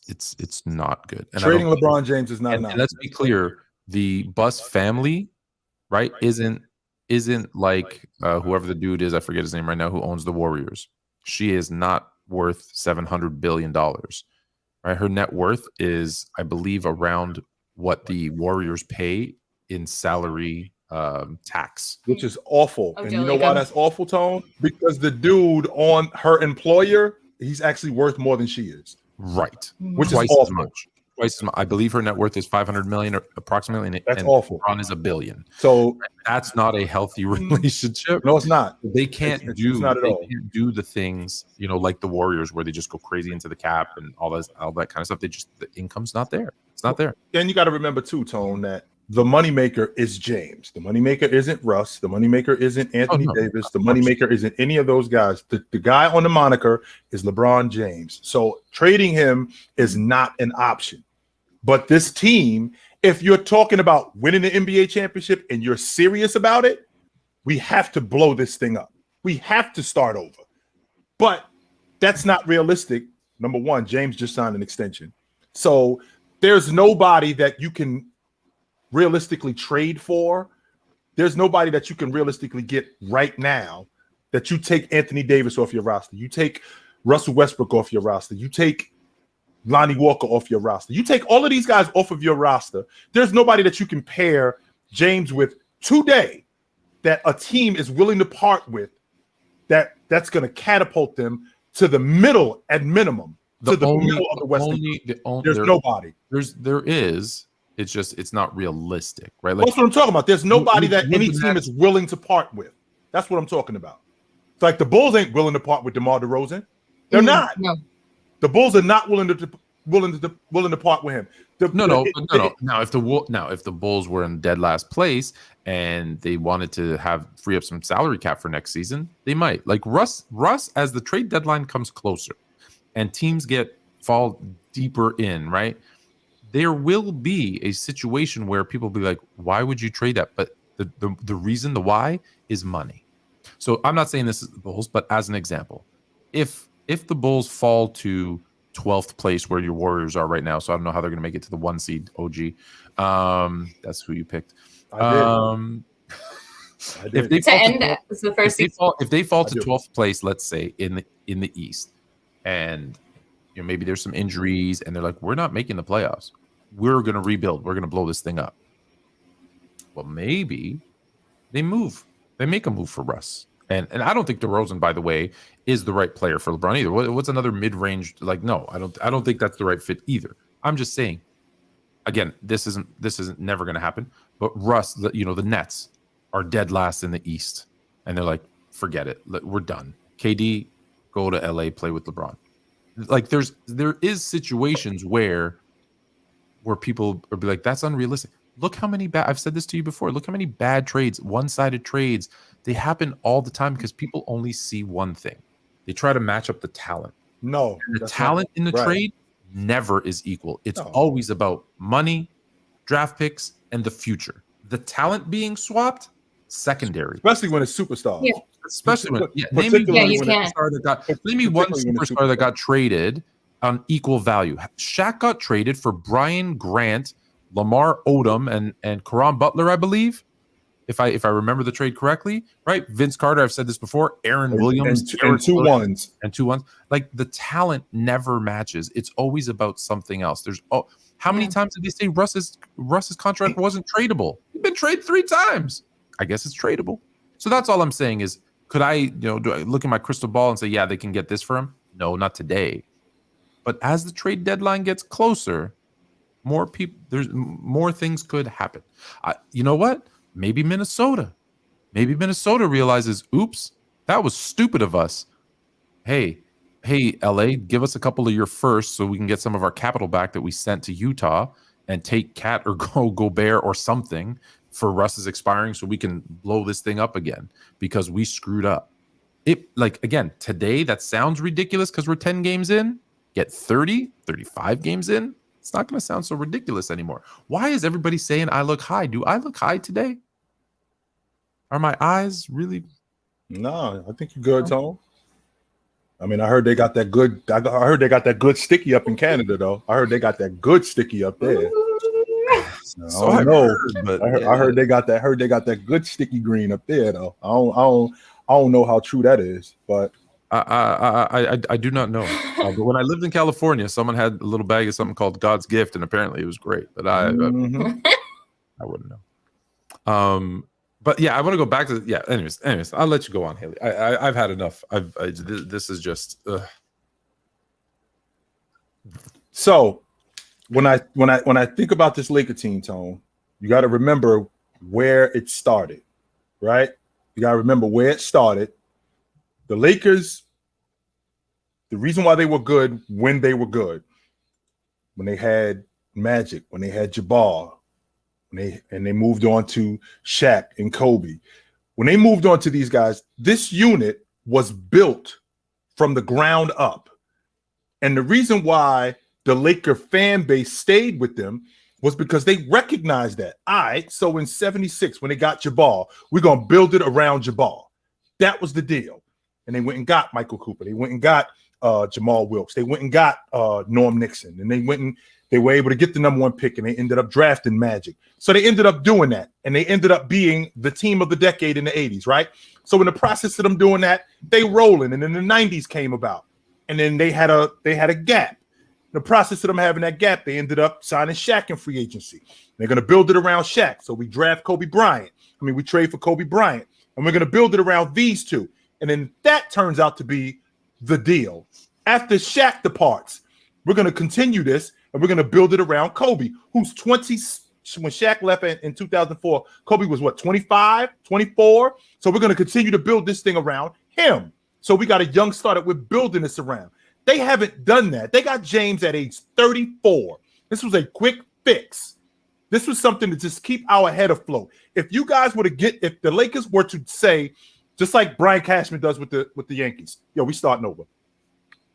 S3: It's not good. And
S1: trading LeBron James is not
S3: enough. Let's be clear, the Buss family, right, isn't like whoever the dude is, I forget his name right now, who owns the Warriors. She is not worth $700 billion. Right? Her net worth is, I believe, around what the Warriors pay in salary tax.
S1: Which is awful. And you know why that's awful, Tone? Because the dude on her employer, he's actually worth more than she is.
S3: Right.
S1: Which
S3: Twice
S1: is awful.
S3: as much. twice. I believe her net worth is 500 million approximately.
S1: That's
S3: and
S1: awful.
S3: LeBron is $1 billion.
S1: So
S3: that's not a healthy relationship.
S1: no, it's not.
S3: They can't
S1: It's not at all.
S3: Can't do the things, like the Warriors where they just go crazy into the cap and all that kind of stuff. The income's not there. It's not there.
S1: And you got to remember too, Tone, that the moneymaker is James. The moneymaker isn't Russ. The moneymaker isn't Anthony Davis. The moneymaker isn't any of those guys. The guy on the moniker is LeBron James. So trading him is not an option. But this team, if you're talking about winning the NBA championship and you're serious about it, we have to blow this thing up. We have to start over. But that's not realistic. Number one, James just signed an extension. So there's nobody that you can realistically trade for. There's nobody that you can realistically get right now that you take Anthony Davis off your roster. You take Russell Westbrook off your roster. You take Lonnie Walker off your roster. You take all of these guys off of your roster. There's nobody that you can pair James with today that a team is willing to part with that's going to catapult them to the middle at minimum. There's nobody.
S3: There is. It's just it's not realistic, right? Like,
S1: that's what I'm talking about. There's nobody that any team is willing to part with. That's what I'm talking about. It's like the Bulls ain't willing to part with DeMar DeRozan. They're not. No. The Bulls are not willing to part with him.
S3: No. Now, if the Bulls were in dead last place and they wanted to free up some salary cap for next season, they might. Like Russ, as the trade deadline comes closer and teams fall deeper in, right? There will be a situation where people will be like, why would you trade that? But the reason, the why, is money. So I'm not saying this is the Bulls, but as an example, if the Bulls fall to 12th place where your Warriors are right now, so I don't know how they're going to make it to the 1 seed, OG. That's who you picked. I did. If they fall to 12th place, let's say in the East, and maybe there's some injuries, and they're like, we're not making the playoffs. We're going to rebuild. We're going to blow this thing up. Well, maybe they move. They make a move for Russ. And I don't think DeRozan, by the way, is the right player for LeBron either. What's another mid-range? Like, no, I don't think that's the right fit either. I'm just saying, again, this isn't never going to happen. But Russ, the Nets are dead last in the East, and they're like, forget it, we're done. KD, go to LA, play with LeBron. Like, there is situations where people are be like, that's unrealistic. Look how many I've said this to you before. Look how many bad trades, one-sided trades, they happen all the time because people only see one thing. They try to match up the talent.
S1: No,
S3: and the talent in the trade never is equal. It's always about money, draft picks, and the future. The talent being swapped, secondary.
S1: Especially when it's superstars.
S3: Yeah. Especially when name me one superstar that got traded on equal value. Shaq got traded for Brian Grant, Lamar Odom, and Caron Butler, I believe. If I remember the trade correctly, right? Vince Carter, I've said this before, Aaron Williams,
S1: and two ones.
S3: Like, the talent never matches. It's always about something else. How many times did they say Russ's contract wasn't tradable? He's been traded 3 times. I guess it's tradable. So that's all I'm saying is, could I, do I look at my crystal ball and say, yeah, they can get this for him? No, not today. But as the trade deadline gets closer, more things could happen. You know what? Maybe Minnesota realizes, oops, that was stupid of us. Hey, LA, give us a couple of your firsts so we can get some of our capital back that we sent to Utah and take Cat or Gobert or something for Russ is expiring so we can blow this thing up again because we screwed up. Again, today that sounds ridiculous because we're 10 games in. Get 30, 35 games in. It's not going to sound so ridiculous anymore. Why is everybody saying I look high? Do I look high today? Are my eyes really?
S1: No, I think you're good, Tone. I mean, I heard they got that good. I heard they got that good sticky up in Canada, though. I heard they got that good sticky up there. So I know, but I heard they got that. Heard they got that good sticky green up there, though. I don't know how true that is, but
S3: I do not know. But when I lived in California, someone had a little bag of something called God's Gift, and apparently it was great. But I wouldn't know. But yeah, I want to go back to Anyways, I'll let you go on, Hailey. I've had enough. This is just.
S1: So, when I think about this Laker team, Tone, you got to remember where it started, right? You got to remember where it started. The Lakers, the reason why they were good when they were good, when they had Magic, when they had Jabbar, when they moved on to Shaq and Kobe. When they moved on to these guys, this unit was built from the ground up. And the reason why the Laker fan base stayed with them was because they recognized that. All right, so in 76, when they got Jabbar, we're going to build it around Jabbar. That was the deal. And they went and got Michael Cooper. They went and got Jamal Wilkes. They went and got Norm Nixon. And they were able to get the number 1 pick, and they ended up drafting Magic. So they ended up doing that, and they ended up being the team of the decade in the 80s, right? So in the process of them doing that, they rolling, and then the 90s came about. And then they had a gap. In the process of them having that gap, they ended up signing Shaq in free agency. They're going to build it around Shaq. So we draft Kobe Bryant. We trade for Kobe Bryant, and we're going to build it around these two. And then that turns out to be the deal. After Shaq departs, we're going to continue this, and we're going to build it around Kobe, who's 20. When Shaq left in 2004, Kobe was what, 25, 24? So we're going to continue to build this thing around him. So we got a young star that we're building this around. They haven't done that. They got James at age 34. This was a quick fix. This was something to just keep our head afloat. If you guys were to if the Lakers were to say, just like Brian Cashman does with the Yankees, yo, we starting over.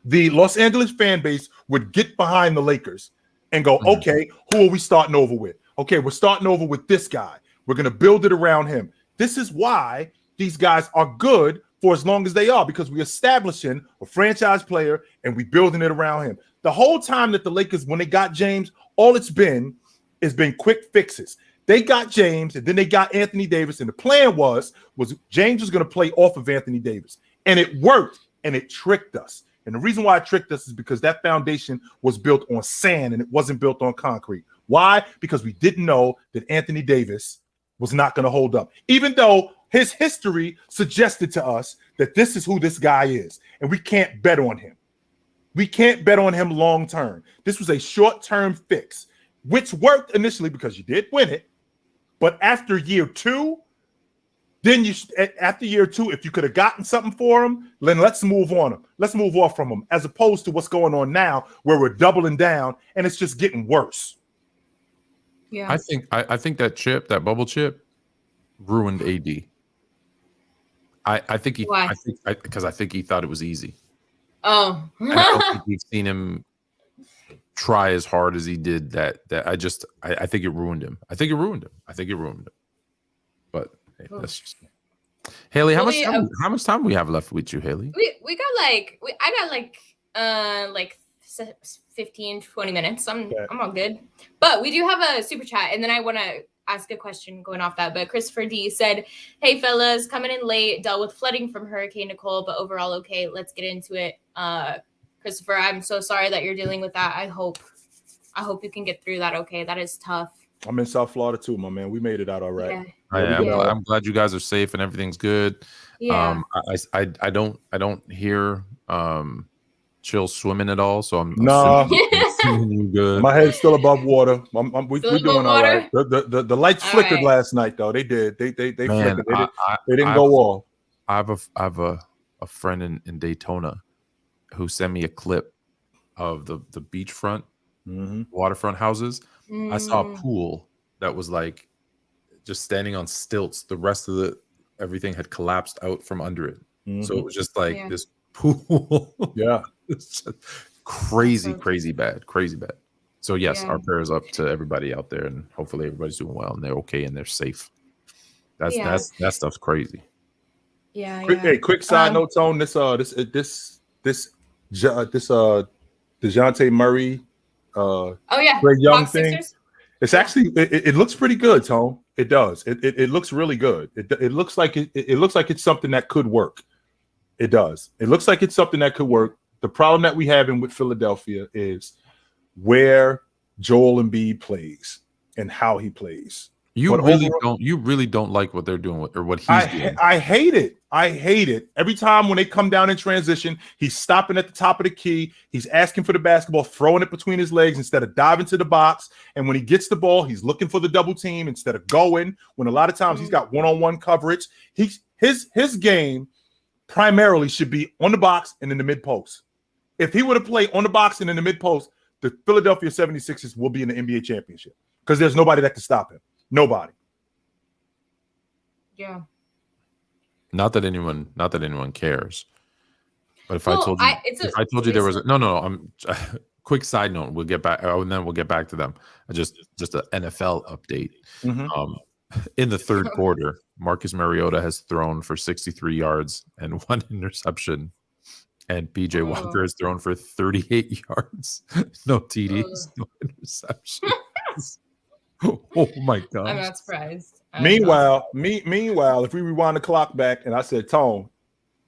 S1: The Los Angeles fan base would get behind the Lakers and go, okay, who are we starting over with? Okay, we're starting over with this guy. We're going to build it around him. This is why these guys are good for as long as they are, because we're establishing a franchise player and we building it around him. The whole time that the Lakers, when they got James, all it's been has been quick fixes. They got James, and then they got Anthony Davis, and the plan was James was going to play off of Anthony Davis, and it worked, and it tricked us. And the reason why it tricked us is because that foundation was built on sand and it wasn't built on concrete. Why? Because we didn't know that Anthony Davis was not going to hold up, even though his history suggested to us that this is who this guy is, and we can't bet on him. We can't bet on him long term. This was a short-term fix, which worked initially because you did win it. But after year 2, after year 2, if you could have gotten something for him, then let's move on him. Let's move off from him, as opposed to what's going on now, where we're doubling down and it's just getting worse.
S4: Yeah,
S3: I think that bubble chip, ruined AD. I think because I think he thought it was easy.
S4: Oh,
S3: I don't think we've seen him try as hard as he did. That I think it ruined him. I think it ruined him. But hey, that's just Hailey. How much time we have left with you, Hailey?
S4: we got like 15, 20 minutes. I'm all good. But we do have a super chat, and then I want to ask a question going off that. But Christopher D said, "Hey fellas, coming in late, dealt with flooding from Hurricane Nicole, but overall okay. Let's get into it." Christopher, I'm so sorry that you're dealing with that. I hope you can get through that okay. That is tough.
S1: I'm in South Florida too, my man. We made it out all right.
S3: Yeah. I'm glad you guys are safe and everything's good.
S4: Yeah.
S3: I don't hear Chill swimming at all, so I'm assuming you good.
S1: My head's still above water. We're doing all right. The lights flickered last night, though. They did. They flickered. They didn't go off.
S3: I have a friend in Daytona who sent me a clip of the beachfront, waterfront houses. I saw a pool that was like just standing on stilts. The rest of everything had collapsed out from under it. So it was just like this pool.
S1: Yeah.
S3: It's just crazy bad. So yes, our prayers up to everybody out there, and hopefully everybody's doing well and they're okay and they're safe. That stuff's crazy.
S4: Yeah.
S1: Hey, quick side note on this DeJounte Murray Trae Young thing. Sixers? It's actually it looks pretty good, Tone. It does. It looks really good. It looks like it looks like it's something that could work. It does. It looks like it's something that could work. The problem that we have with Philadelphia is where Joel Embiid plays and how he plays.
S3: You
S1: But
S3: really
S1: overall,
S3: don't. You really don't like what they're doing with, or what he's doing.
S1: I hate it. I hate it. Every time when they come down in transition, he's stopping at the top of the key. He's asking for the basketball, throwing it between his legs instead of diving to the box. And when he gets the ball, he's looking for the double team instead of going. When a lot of times he's got one-on-one coverage. His game primarily should be on the box and in the mid post. If he were to play on the box and in the mid post, the Philadelphia 76ers will be in the NBA championship because there's nobody that can stop him. Nobody.
S4: Yeah.
S3: Not that anyone cares. But if I told you there was I'm quick side note. We'll get back, and then we'll get back to them. Just an NFL update. In the third quarter, Marcus Mariota has thrown for 63 yards and 1 interception, and PJ Walker has thrown for 38 yards, no TDs, no interceptions. Oh my god!
S4: I'm not surprised.
S1: Meanwhile, if we rewind the clock back and I said, Tone,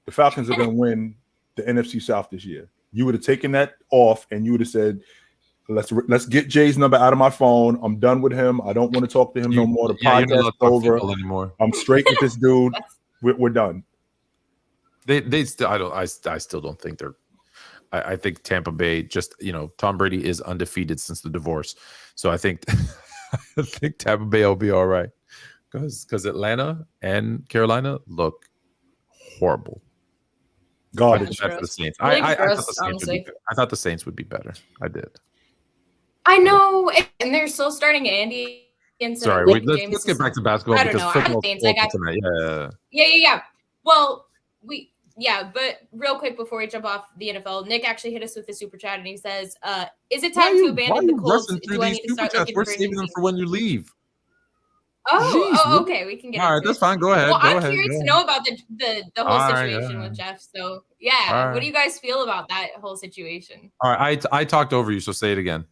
S1: the Falcons are going to win the NFC South this year, you would have taken that off and you would have said, let's get Jay's number out of my phone. I'm done with him. I don't want to talk to him no more. The podcast is over. I'm straight with this dude. We're done.
S3: They still. I still don't think they're. I think Tampa Bay just, Tom Brady is undefeated since the divorce, so I think I think Tampa Bay will be all right because Atlanta and Carolina look horrible.
S1: Garbage.
S3: That's the Saints.
S4: Really
S3: I
S4: thought
S3: the Saints would be better. I did.
S4: I know, and they're still starting Andy.
S3: Sorry, let's get back to basketball because football's tonight.
S4: Yeah. Well, but real quick before we jump off the NFL, Nick actually hit us with the super chat and he says, "Is it time to abandon the Colts? Do I need to start looking
S3: We're
S4: for
S3: saving them for when you leave."
S4: Oh, okay. We can get.
S3: All right, that's fine. Go ahead.
S4: Well, I'm curious to know about the whole situation with Jeff. So yeah, what do you guys feel about that whole situation?
S3: All right, I talked over you, so say it again.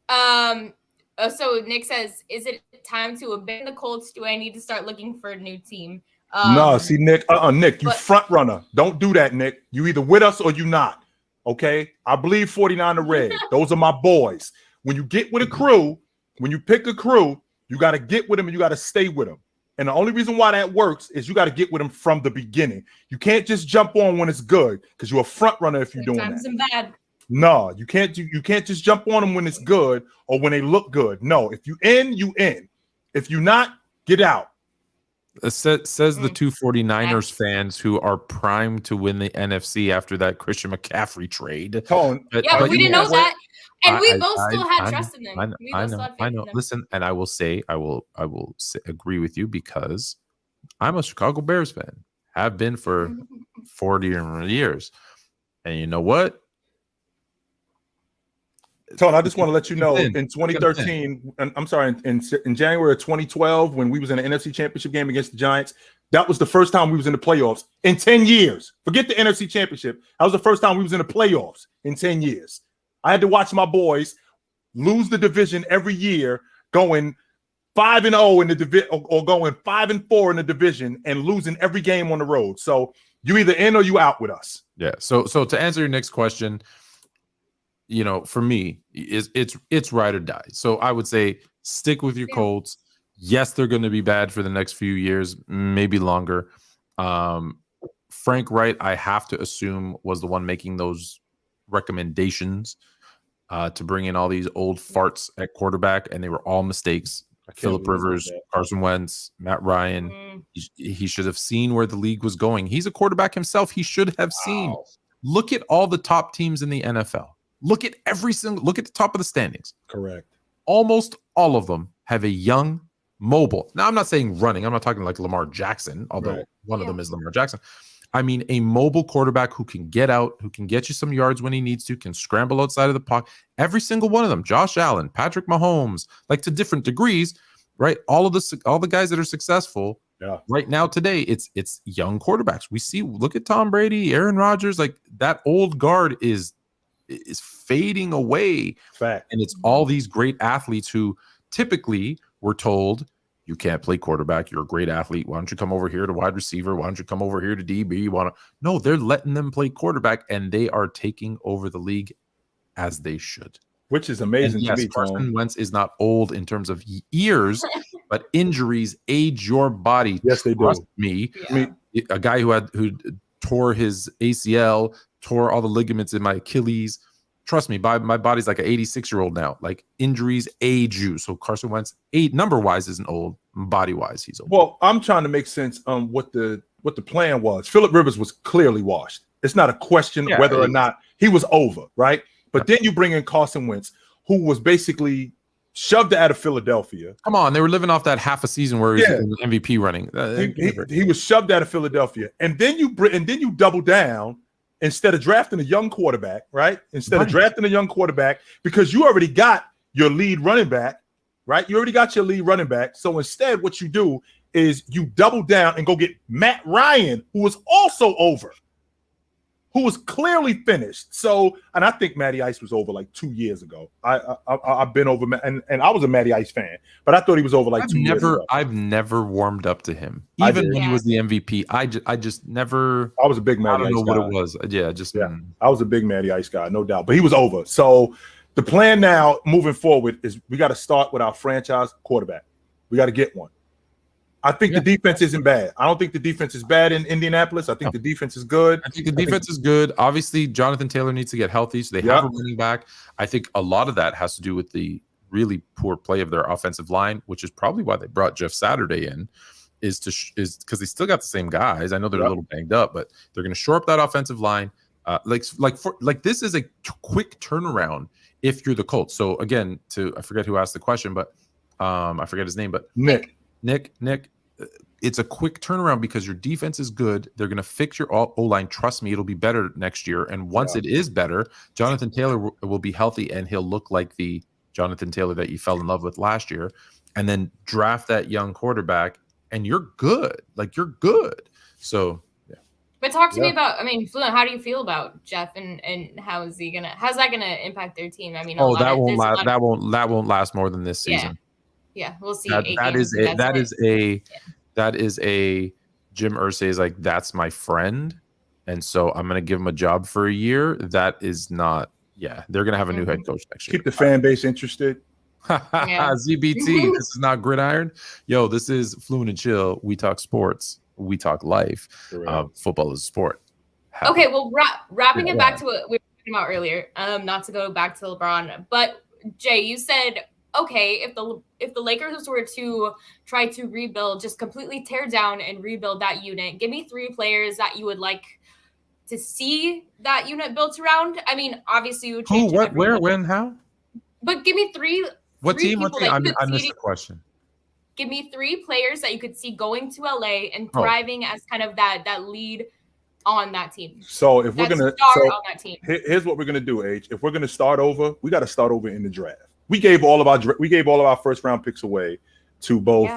S4: So Nick says, "Is it time to abandon the Colts? Do I need to start looking for a new team?"
S1: No, see, Nick, Nick, you front runner. Don't do that, Nick. You either with us or you not. Okay, I believe 49 are red. Those are my boys. When you get with a crew, when you pick a crew, you got to get with them and you got to stay with them. And the only reason why that works is you got to get with them from the beginning. You can't just jump on when it's good because you're a front runner if you're doing that.
S4: Bad.
S1: No, you can't just jump on them when it's good or when they look good. No, if you in, you in. If you not, get out.
S3: Says the two 49ers fans who are primed to win the NFC after that Christian McCaffrey trade.
S1: But
S4: we didn't know that. And we both still had trust in them.
S3: I know. Listen, and I will agree with you because I'm a Chicago Bears fan. Have been for 40 years. And you know what?
S1: Tone, I just want to let you know in 2013, I'm sorry, in January of 2012, when we was in the NFC Championship game against the Giants, that was the first time we was in the playoffs in 10 years. Forget the NFC Championship. That was the first time we was in the playoffs in 10 years. I had to watch my boys lose the division every year, going 5-0 in the division or going 5-4 in the division and losing every game on the road. So you either in or you out with us.
S3: Yeah. So to answer your next question, for me, it's ride or die. So I would say stick with your Colts. Yes, they're going to be bad for the next few years, maybe longer. Frank Wright, I have to assume, was the one making those recommendations to bring in all these old farts at quarterback, and they were all mistakes. Phillip Rivers, Carson Wentz, Matt Ryan. He should have seen where the league was going. He's a quarterback himself. He should have seen. Look at all the top teams in the NFL. Look at look at the top of the standings.
S1: Correct.
S3: Almost all of them have a young, mobile. Now, I'm not saying running. I'm not talking like Lamar Jackson, although one of them is Lamar Jackson. I mean, a mobile quarterback who can get out, who can get you some yards when he needs to, can scramble outside of the pocket. Every single one of them, Josh Allen, Patrick Mahomes, like to different degrees, right? All the guys that are successful right now today, it's young quarterbacks. Look at Tom Brady, Aaron Rodgers, like that old guard is fading away.
S1: Fact.
S3: And it's all these great athletes who typically were told, you can't play quarterback. You're a great athlete. Why don't you come over here to wide receiver? Why don't you come over here to DB? No, they're letting them play quarterback, and they are taking over the league as they should.
S1: which is amazing
S3: And
S1: to
S3: yes,
S1: me.
S3: Carson Wentz is not old in terms of years, but injuries age your body.
S1: Yes, they
S3: Trust
S1: do.
S3: me.
S4: Yeah.
S1: I mean,
S3: A guy who tore his ACL, tore all the ligaments in my Achilles. Trust me, my body's like an 86-year-old now. Like injuries age you. So Carson Wentz, number wise, isn't old. Body wise, he's old.
S1: well, I'm trying to make sense what the plan was. Phillip Rivers was clearly washed. It's not a question whether or not he was over, right? But then you bring in Carson Wentz, who was basically shoved out of Philadelphia.
S3: Come on, they were living off that half a season where he's in the MVP running.
S1: He was shoved out of Philadelphia, and then you double down instead of drafting a young quarterback, right? Instead of drafting a young quarterback, because you already got your lead running back, right? You already got your lead running back. So instead, what you do is you double down and go get Matt Ryan, who was also over, who was clearly finished. So, and I think Matty Ice was over like 2 years ago. I've been over, and I was a Matty Ice fan, but I thought he was over like 2 years ago.
S3: I've never warmed up to him, even when he was the MVP. I just never.
S1: I was a big Matty Ice guy.
S3: I don't know what it was.
S1: I was a big Matty Ice guy, no doubt. But he was over. So the plan now, moving forward, is we got to start with our franchise quarterback. We got to get one. I think the defense isn't bad. I don't think the defense is bad in Indianapolis. I think the defense is good.
S3: I think the defense is good. Obviously, Jonathan Taylor needs to get healthy, so they have a running back. I think a lot of that has to do with the really poor play of their offensive line, which is probably why they brought Jeff Saturday in, is because they still got the same guys. I know they're a little banged up, but they're going to shore up that offensive line. Like this is a quick turnaround if you're the Colts. So again, I forget who asked the question, but I forget his name, but Nick. It's a quick turnaround because your defense is good. They're going to fix your O-line. Trust me, it'll be better next year. And once it is better, Jonathan Taylor will be healthy and he'll look like the Jonathan Taylor that you fell in love with last year. And then draft that young quarterback and you're good. Like you're good. So, yeah.
S4: But talk to me about, Fluent, how do you feel about Jeff and how's that gonna impact their team?
S3: That won't last more than this season.
S4: Yeah, we'll see.
S3: That is a Jim Irsay is like, that's my friend. And so I'm going to give him a job for a year. That is not, they're going to have a new head coach next year.
S1: Keep the fan base interested.
S3: ZBT, this is not Gridiron. Yo, this is Fluent and Chill. We talk sports. We talk life. Football is a sport.
S4: Okay, well, wrapping it back to what we were talking about earlier, not to go back to LeBron, but Jay, you said, okay, if the Lakers were to try to rebuild, just completely tear down and rebuild that unit, give me 3 players that you would like to see that unit built around. Obviously you would change
S3: who, what, where, when, how?
S4: But give me 3.
S3: What team? I missed the question.
S4: Give me 3 players that you could see going to LA and thriving as kind of that lead on that team.
S1: So if we're gonna
S4: start on that team,
S1: here's what we're gonna do, H. If we're gonna start over, we got to start over in the draft. We gave all of our first round picks away to both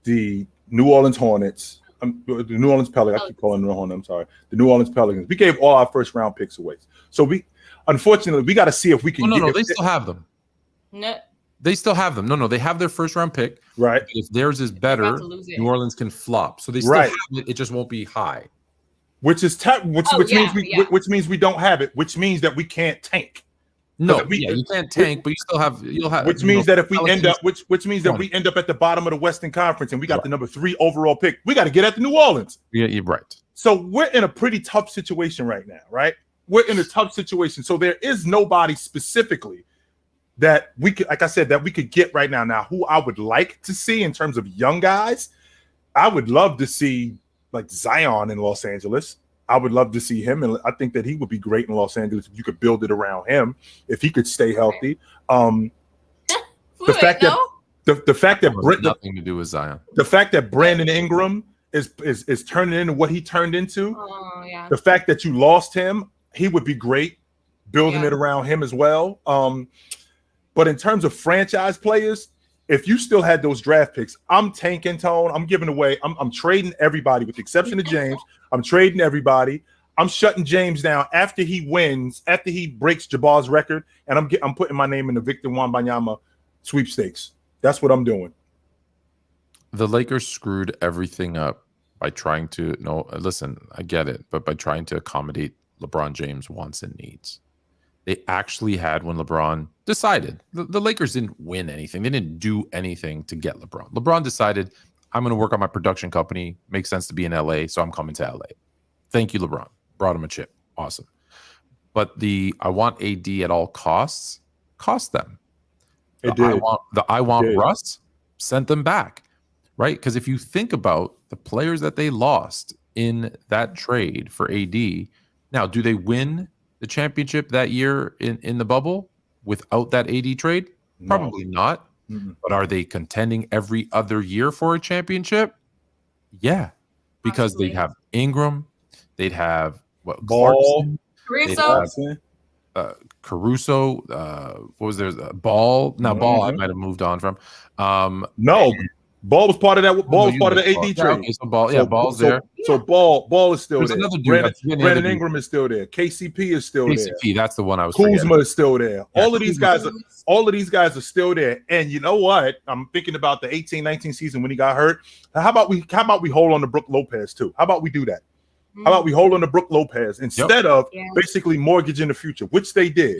S1: the New Orleans Hornets, the New Orleans Pelicans. I keep calling them the Hornets. I'm sorry, the New Orleans Pelicans. We gave all our first round picks away. So unfortunately, we got to see if we can.
S3: No, they still have them.
S4: No,
S3: they still have them. No, they have their first round pick.
S1: Right.
S3: If theirs is better, New Orleans can flop. So they still have it. It just won't be high.
S1: Which means we don't have it. Which means that we can't tank.
S3: No, you can't tank, but you'll have.
S1: Which means that if we end up, which means that we end up at the bottom of the Western Conference and we got the number 3 overall pick, we got to get at the New Orleans.
S3: Yeah, you're right.
S1: So we're in a pretty tough situation right now, right? We're in a tough situation. So there is nobody specifically that we could, like I said, that we could get right now. Now, who I would like to see in terms of young guys, I would love to see like Zion in Los Angeles. I would love to see him, and I think that he would be great in Los Angeles if you could build it around him, if he could stay healthy. The fact that
S3: nothing to do with Zion.
S1: The fact that Brandon Ingram is turning into what he turned into. The fact that you lost him, he would be great building it around him as well. But in terms of franchise players, if you still had those draft picks, I'm tanking, Tone. I'm giving away. I'm trading everybody with the exception of James. I'm trading everybody. I'm shutting James down after he wins, after he breaks Jabbar's record, and I'm putting my name in the Victor Wembanyama sweepstakes. That's what I'm doing.
S3: The Lakers screwed everything up by trying to listen, I get it, but by trying to accommodate LeBron James' wants and needs. they actually had when LeBron decided. The Lakers didn't win anything. They didn't do anything to get LeBron. LeBron decided, I'm going to work on my production company. Makes sense to be in LA, so I'm coming to LA. Thank you, LeBron. Brought him a chip. Awesome. But I want AD at all costs, cost them. I want Russ, sent them back, right? Because if you think about the players that they lost in that trade for AD, now, do they win the championship that year in the bubble without that AD trade? Probably not. Mm-hmm. But are they contending every other year for a championship? Yeah, because they'd have Ingram, they'd have
S1: Ball,
S3: Caruso. What was there? Ball. Now, Ball, I might have moved on from.
S1: No, Ball was part of that. Ball was part of the AD trade.
S3: Okay, so Ball, Ball's there.
S1: So Ball is still there.
S3: Another dude,
S1: Brandon Ingram is still there. KCP is still there.
S3: KCP, that's the one I was.
S1: Kuzma is still there. All of these guys are still there. And you know what? I'm thinking about the 18-19 season when he got hurt. How about we hold on to Brook Lopez too? How about we do that? How about we hold on to Brook Lopez instead of basically mortgaging the future, which they did.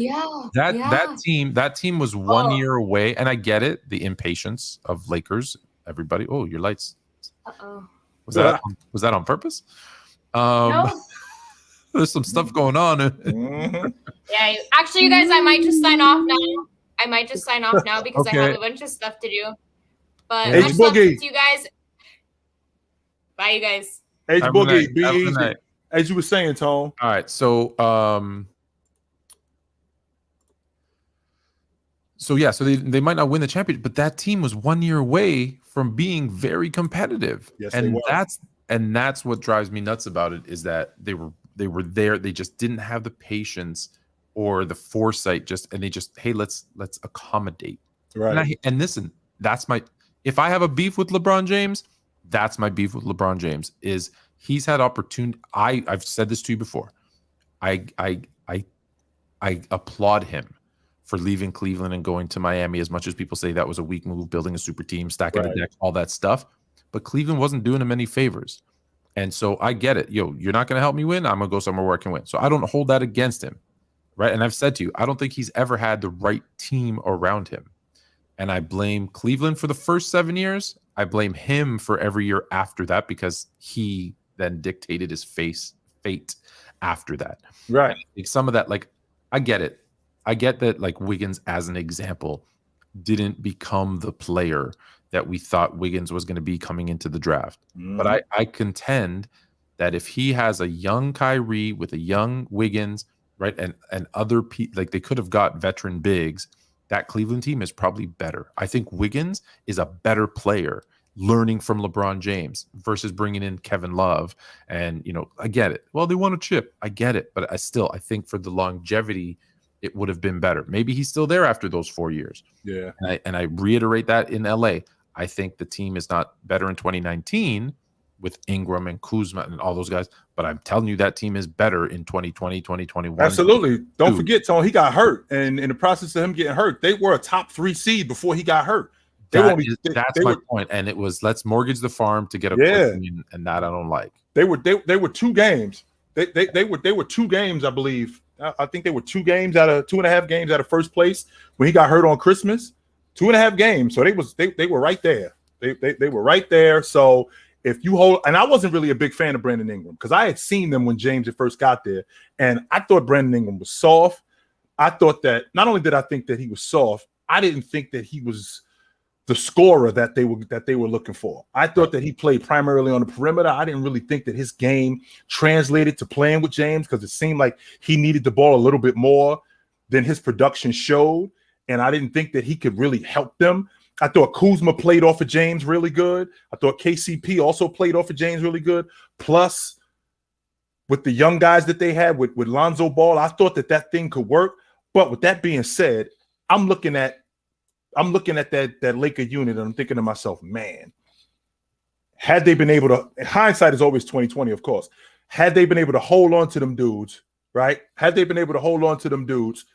S3: That team was 1 year away, and I get it, the impatience of Lakers. Everybody, oh, your lights. Was that on purpose?
S4: No.
S3: There's some stuff going on.
S4: Yeah, actually, you guys, I might just sign off now. Because I have a bunch of stuff to do. But much love to you guys. Bye, you guys.
S1: H Boogie, be easy. As you were saying, Tone.
S3: All right, so they might not win the championship, but that team was 1 year away from being very competitive.
S1: Yes,
S3: and that's what drives me nuts about it, is that they were there. They just didn't have the patience or the foresight. Hey, let's accommodate.
S1: Right.
S3: And listen, if I have a beef with LeBron James, that's my beef with LeBron James. Is he's had opportunity. I've said this to you before. I applaud him for leaving Cleveland and going to Miami, as much as people say that was a weak move, building a super team, stacking the deck, all that stuff. But Cleveland wasn't doing him any favors. And so I get it. You're not going to help me win. I'm going to go somewhere where I can win. So I don't hold that against him, right? And I've said to you, I don't think he's ever had the right team around him. And I blame Cleveland for the first 7 years. I blame him for every year after that, because he then dictated his fate after that.
S1: Right.
S3: Like some of that, like, I get it. I get that, like, Wiggins, as an example, didn't become the player that we thought Wiggins was going to be coming into the draft. But I contend that if he has a young Kyrie with a young Wiggins, right, and other people, like, they could have got veteran bigs, that Cleveland team is probably better. I think Wiggins is a better player learning from LeBron James versus bringing in Kevin Love. And, I get it. Well, they won a chip. I get it. But I think for the longevity, it would have been better. Maybe he's still there after those 4 years.
S1: Yeah.
S3: And I reiterate that in LA. I think the team is not better in 2019 with Ingram and Kuzma and all those guys. But I'm telling you, that team is better in 2020, 2021.
S1: Absolutely. Don't forget, Tone, he got hurt. And in the process of him getting hurt, they were a top 3 seed before he got hurt. That's my point. And it was, let's mortgage the farm to get a win, and that I don't like. They were 2 games. They were 2 games, I believe. I think they were 2 games out of 2.5 games out of first place when he got hurt on Christmas. 2.5 games. So they were right there. They were right there. So if you hold, and I wasn't really a big fan of Brandon Ingram because I had seen them when James had first got there, and I thought Brandon Ingram was soft. I thought that not only did I think that he was soft, I didn't think that he was the scorer that they were looking for. I thought that he played primarily on the perimeter. I didn't really think that his game translated to playing with James because it seemed like he needed the ball a little bit more than his production showed. And I didn't think that he could really help them. I thought Kuzma played off of James really good. I thought KCP also played off of James really good. Plus, with the young guys that they had with Lonzo Ball, I thought that thing could work. But with that being said, I'm looking at that Laker unit, and I'm thinking to myself, man, had they been able to, hindsight is always 20/20, of course. Had they been able to hold on to them dudes, right? Had they been able to hold on to them dudes,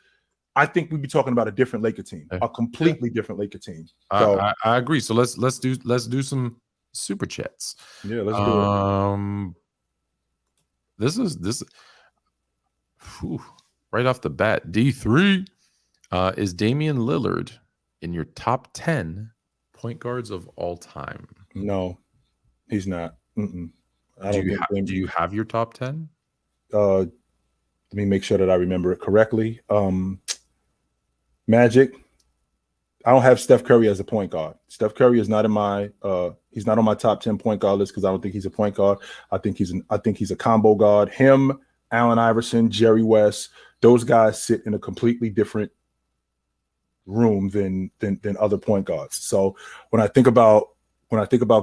S1: I think we'd be talking about a different Laker team, a completely different Laker team. So,
S3: I agree. So let's do some super chats.
S1: Yeah, let's do it.
S3: This. Whew. right off the bat. D3, is Damian Lillard in your top 10 point guards of all time?
S1: No, he's not. I
S3: Do
S1: don't
S3: you,
S1: think.
S3: do you have your top 10?
S1: Let me make sure that I remember it correctly. Magic. I don't have Steph Curry as a point guard. Steph Curry is not in my he's not on my top 10 point guard list because I don't think he's a point guard. I think he's a combo guard. Him, Allen Iverson, Jerry West, those guys sit in a completely different room than other point guards. So when I think about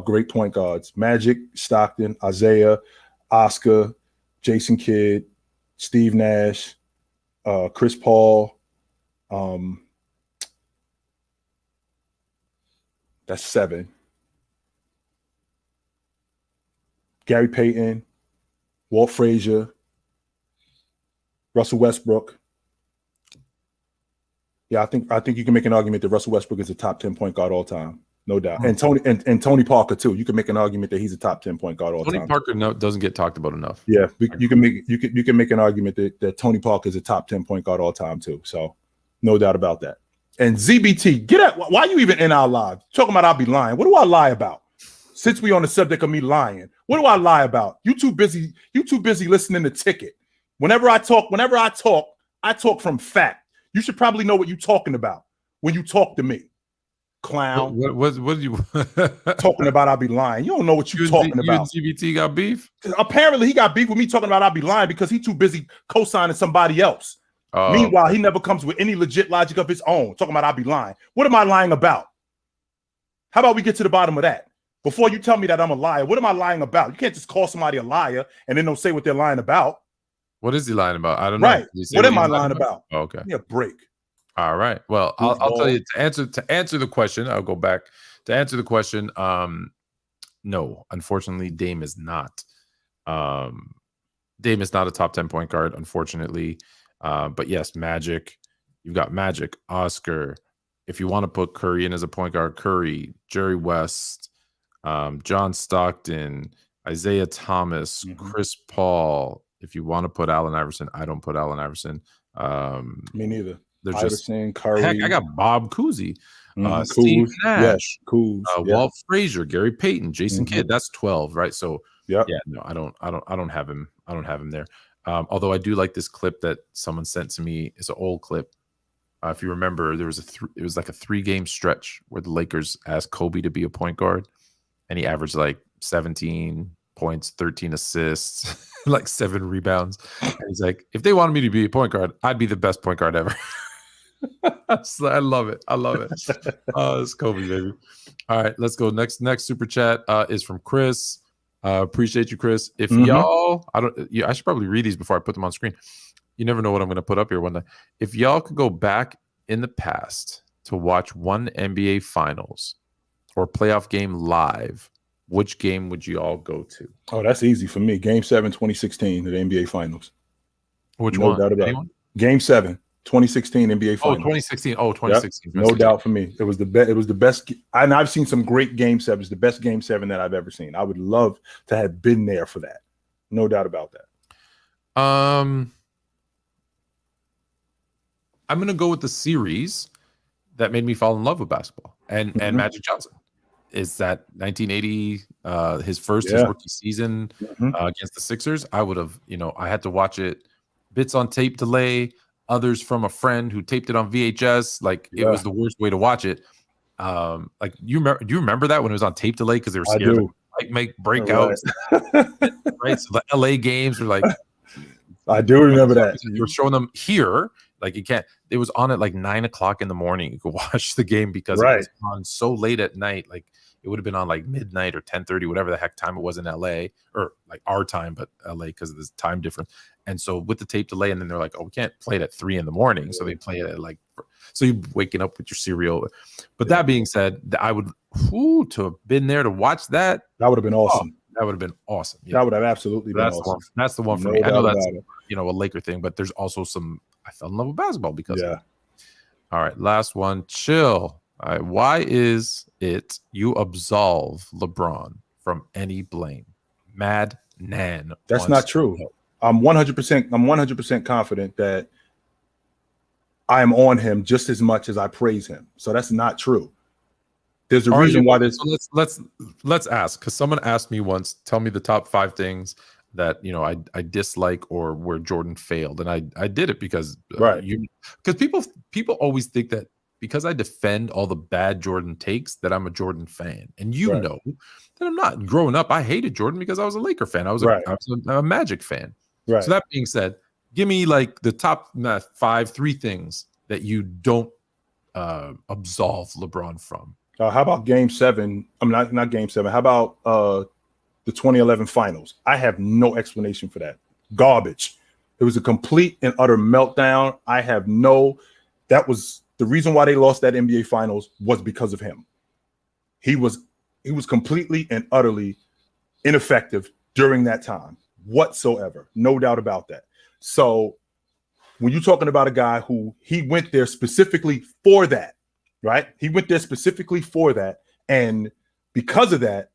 S1: great point guards, Magic, Stockton, Isaiah, Oscar, Jason Kidd, Steve Nash, Chris Paul, that's 7. Gary Payton, Walt Frazier, Russell Westbrook. Yeah, I think you can make an argument that Russell Westbrook is a top 10 point guard all time, no doubt. And Tony Parker too. You can make an argument that he's a top 10 point guard all time.
S3: Tony Parker doesn't get talked about enough.
S1: Yeah, you can make an argument that Tony Parker is a top 10 point guard all time too. So, no doubt about that. And ZBT, get out. Why are you even in our live? Talking about I'll be lying. What do I lie about? Since we on the subject of me lying, what do I lie about? You too busy listening to Ticket. Whenever I talk, I talk from fact. You should probably know what you're talking about when you talk to me. Clown.
S3: What are you
S1: talking about? I'll be lying. You don't know what you're talking about.
S3: You and GBT got beef?
S1: Apparently he got beef with me talking about I'll be lying because he's too busy co-signing somebody else. Meanwhile, he never comes with any legit logic of his own. Talking about I'll be lying. What am I lying about? How about we get to the bottom of that? Before you tell me that I'm a liar, what am I lying about? You can't just call somebody a liar and then don't say what they're lying about.
S3: What is he lying about? I don't know.
S1: Right. What am I lying about?
S3: Oh, okay.
S1: Give me a break.
S3: All right. Well, I'll tell you to answer the question. I'll go back to answer the question. No, unfortunately, Dame is not. Dame is not a top 10 point guard, unfortunately. But yes, Magic. You've got Magic, Oscar. If you want to put Curry in as a point guard, Curry, Jerry West, John Stockton, Isaiah Thomas, Chris Paul. If you want to put Allen Iverson, I don't put Allen Iverson.
S1: Me neither.
S3: There's
S1: Iverson, Curry.
S3: Heck, I got Bob Cousy, Steve Nash,
S1: yes, Kuz,
S3: Walt Frazier, Gary Payton, Jason Kidd. That's 12, right? So
S1: yeah,
S3: no, I don't have him. I don't have him there. Although I do like this clip that someone sent to me. It's an old clip. If you remember, there was it was like a 3-game stretch where the Lakers asked Kobe to be a point guard, and he averaged like 17 points, 13 assists, like 7 rebounds. And he's like, if they wanted me to be a point guard, I'd be the best point guard ever. I love it. I love it. It's Kobe, baby. All right, let's go. Next super chat is from Chris. Appreciate you, Chris. If y'all, I should probably read these before I put them on screen. You never know what I'm going to put up here one day. If y'all could go back in the past to watch one NBA Finals or playoff game live, which game would you all go to?
S1: Oh, that's easy for me. Game 7, 2016, the NBA Finals.
S3: Which one?
S1: No doubt about it. Game 7, 2016 NBA Finals.
S3: Oh, 2016. Oh, 2016.
S1: Yep. No doubt for me. It was the best. It was the best. And I've seen some great Game 7s. The best Game 7 that I've ever seen. I would love to have been there for that. No doubt about that.
S3: I'm going to go with the series that made me fall in love with basketball and Magic Johnson. Is that 1980, his rookie season against the Sixers? I would have, I had to watch it bits on tape delay, others from a friend who taped it on VHS. Like it was the worst way to watch it. Like do you remember that when it was on tape delay because they were scared to make breakouts? Right. So the LA games were like,
S1: I do remember that.
S3: You were showing them here. Like it was on at like 9 o'clock in the morning. You could watch the game because it was on so late at night. Like it would have been on like midnight or 10:30, whatever the heck time it was in LA, or like our time, but LA because of this time difference. And so with the tape delay, and then they're like, oh, we can't play it at 3 in the morning. So they play it at like, so you're waking up with your cereal. But that being said, I would to have been there to watch that.
S1: That would have been awesome.
S3: That would have been awesome.
S1: Yeah. That would have absolutely been awesome.
S3: That's the one for me. I know that's a Laker thing, but there's also I fell in love with basketball because of it. All right, last one. Chill. All right, why is it you absolve LeBron from any blame? Mad Nan.
S1: That's not true. I'm 100%. I'm 100% confident that I am on him just as much as I praise him. So that's not true. There's a reason why there's.
S3: So let's ask, because someone asked me once, tell me the top 5 things that I dislike or where Jordan failed, and I did it because because people always think that because I defend all the bad Jordan takes that I'm a Jordan fan, and know that I'm not. Growing up, I hated Jordan because I was a Laker fan. I was a Magic fan. Right. So that being said, give me like the top 3 things that you don't absolve LeBron from.
S1: How about Game 7? I'm not Game 7. How about the 2011 Finals? I have no explanation for that. Garbage. It was a complete and utter meltdown. That was the reason why they lost that NBA Finals was because of him. He was completely and utterly ineffective during that time whatsoever. No doubt about that. So when you're talking about a guy who he went there specifically for that, right? He went there specifically for that. And because of that,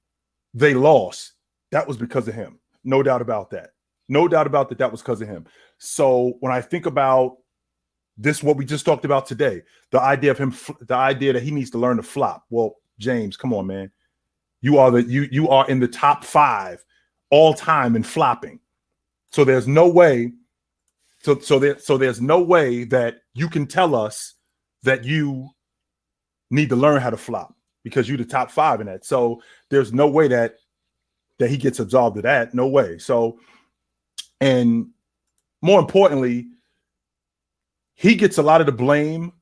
S1: they lost. That was because of him. No doubt about that. No doubt about that. That was because of him. So when I think about this, what we just talked about today, the idea that he needs to learn to flop. Well, James, come on, man. You are in the top 5 all time in flopping. So there's no way. So there's no way that you can tell us that you need to learn how to flop because you're the top 5 in that. So there's no way that he gets absolved of that. No way. So, and more importantly, he gets a lot of the blame.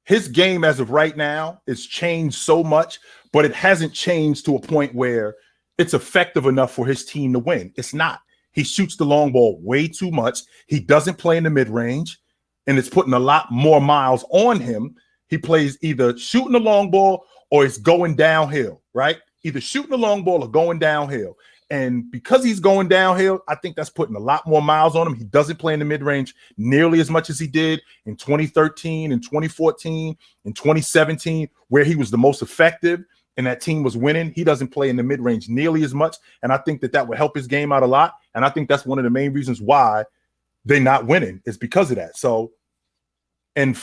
S1: His game as of right now is changed so much, but it hasn't changed to a point where it's effective enough for his team to win. It's not. He shoots the long ball way too much. He doesn't play in the mid-range, and it's putting a lot more miles on him. He plays either shooting the long ball or it's going downhill, right? Either shooting the long ball or going downhill. And because he's going downhill, I think that's putting a lot more miles on him. He doesn't play in the mid-range nearly as much as he did in 2013 and 2014 and 2017, where he was the most effective and that team was winning. He doesn't play in the mid-range nearly as much. And I think that would help his game out a lot. And I think that's one of the main reasons why they're not winning is because of that. So, and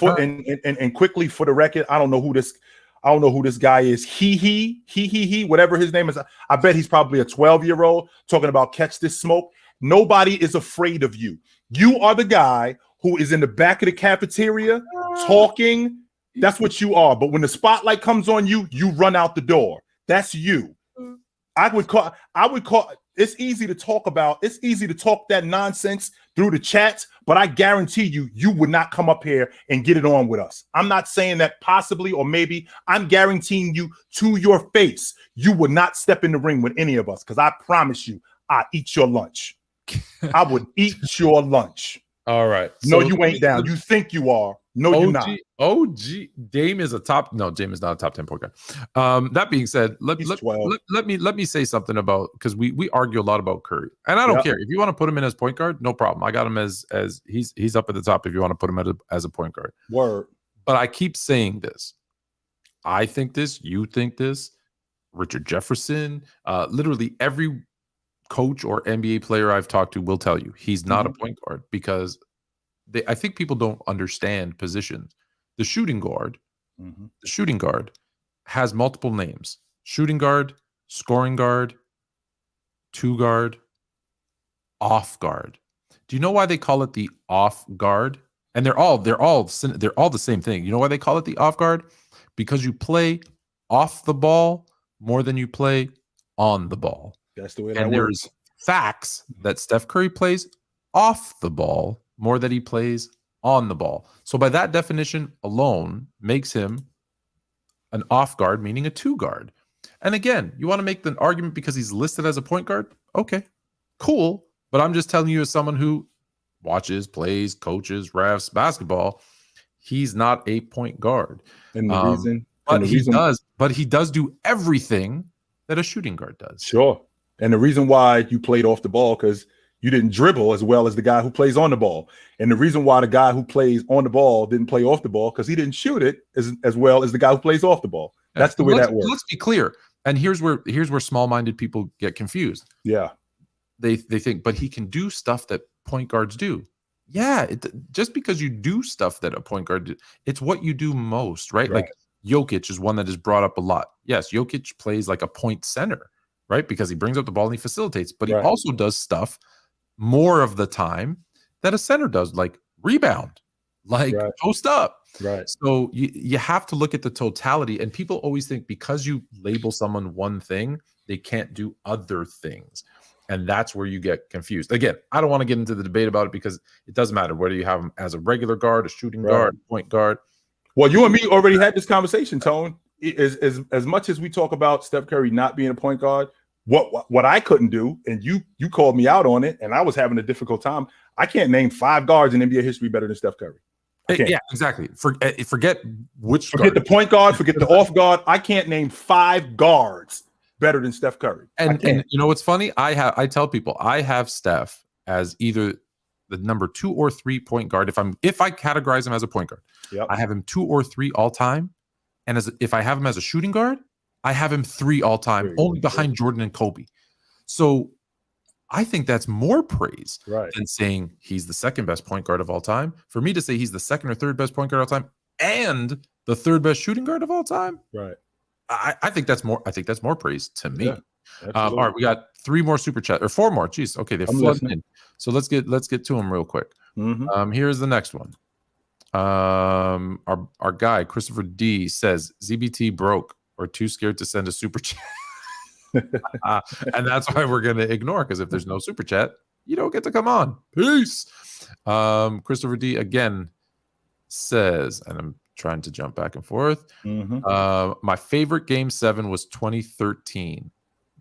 S1: quickly for the record, I don't know who this guy is. He, whatever his name is. I bet he's probably a 12-year-old talking about catch this smoke. Nobody is afraid of you. You are the guy who is in the back of the cafeteria talking. That's what you are. But when the spotlight comes on you, you run out the door. That's you. I would call. It's easy to talk about. It's easy to talk that nonsense through the chats, but I guarantee you would not come up here and get it on with us. I'm not saying that possibly or maybe. I'm guaranteeing you to your face, you would not step in the ring with any of us because I promise you, I eat your lunch. I would eat your lunch.
S3: All right.
S1: No, you ain't down. You think you are. No, you're not.
S3: Dame is Dame is not a top 10 point guard. That being said, let me say something about, because we argue a lot about Curry, and I don't care if you want to put him in as point guard, no problem. I got him as he's up at the top if you want to put him as a point guard.
S1: Word.
S3: But I keep saying this. I think this. You think this. Richard Jefferson, literally every coach or NBA player I've talked to will tell you he's not a point guard because I think people don't understand positions. The shooting guard has multiple names: shooting guard, scoring guard, 2 guard, off guard. Do you know why they call it the off guard? And they're all the same thing. You know why they call it the off guard? Because you play off the ball more than you play on the ball.
S1: That's the way
S3: that works. And there's facts that Steph Curry plays off the ball more than he plays on the ball. So by that definition alone makes him an off guard, meaning a 2 guard. And again, you want to make the argument because he's listed as a point guard? Okay, cool. But I'm just telling you as someone who watches, plays, coaches, refs, basketball, he's not a point guard.
S1: And the reason,
S3: but he does do everything that a shooting guard does.
S1: Sure. And the reason why you played off the ball, because you didn't dribble as well as the guy who plays on the ball. And the reason why the guy who plays on the ball didn't play off the ball, because he didn't shoot it as well as the guy who plays off the ball. That's the way that works.
S3: Let's be clear. And here's where small-minded people get confused.
S1: Yeah.
S3: They think, but he can do stuff that point guards do. Yeah, just because you do stuff that a point guard, it's what you do most, right? Like Jokic is one that is brought up a lot. Yes, Jokic plays like a point center, right? Because he brings up the ball and he facilitates, but he also does stuff more of the time that a center does, like rebound, like post up.
S1: Right.
S3: So you have to look at the totality, and people always think because you label someone one thing, they can't do other things. And that's where you get confused. Again, I don't want to get into the debate about it because it doesn't matter whether you have him as a regular guard, a shooting guard, point guard.
S1: Well, you and me already had this conversation, Tone. As much as we talk about Steph Curry not being a point guard, what I couldn't do, and you called me out on it, and I was having a difficult time. I can't name 5 guards in NBA history better than Steph Curry.
S3: Yeah, exactly. Forget
S1: the point guard, forget the off guard. I can't name 5 guards better than Steph Curry.
S3: And you know what's funny? I tell people I have Steph as either the number 2 or 3 point guard. If I categorize him as a point guard, I have him 2 or 3 all time. And if I have him as a shooting guard, I have him 3 all time, only behind Jordan and Kobe. So I think that's more praise than saying he's the second best point guard of all time. For me to say he's the second or third best point guard of all time and the third best shooting guard of all time, I think that's more. I think that's more praise to me.
S1: Yeah,
S3: all right, we got 3 more super chat or 4 more. Jeez, okay, they're flooding in. So let's get to them real quick. Here's the next one. Our guy Christopher D says ZBT broke or too scared to send a super chat, and that's why we're gonna ignore, because if there's no super chat, you don't get to come on. Peace. Christopher D again says, and I'm trying to jump back and forth. My favorite game 7 was 2013.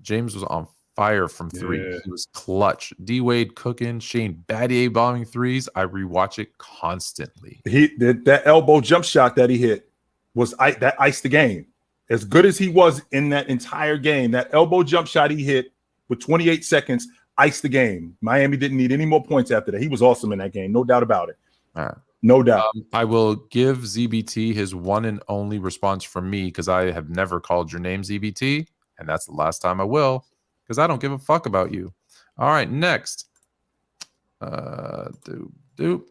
S3: James was on fire from 3. He was clutch. D Wade cooking, Shane Battier bombing 3s. I rewatch it constantly.
S1: That elbow jump shot that he hit was that iced the game. As good as he was in that entire game, that elbow jump shot he hit with 28 seconds iced the game. Miami didn't need any more points after that. He was awesome in that game, no doubt about it.
S3: All right.
S1: No doubt.
S3: I will give ZBT his one and only response from me, because I have never called your name ZBT, and that's the last time I will, because I don't give a fuck about you. All right, next.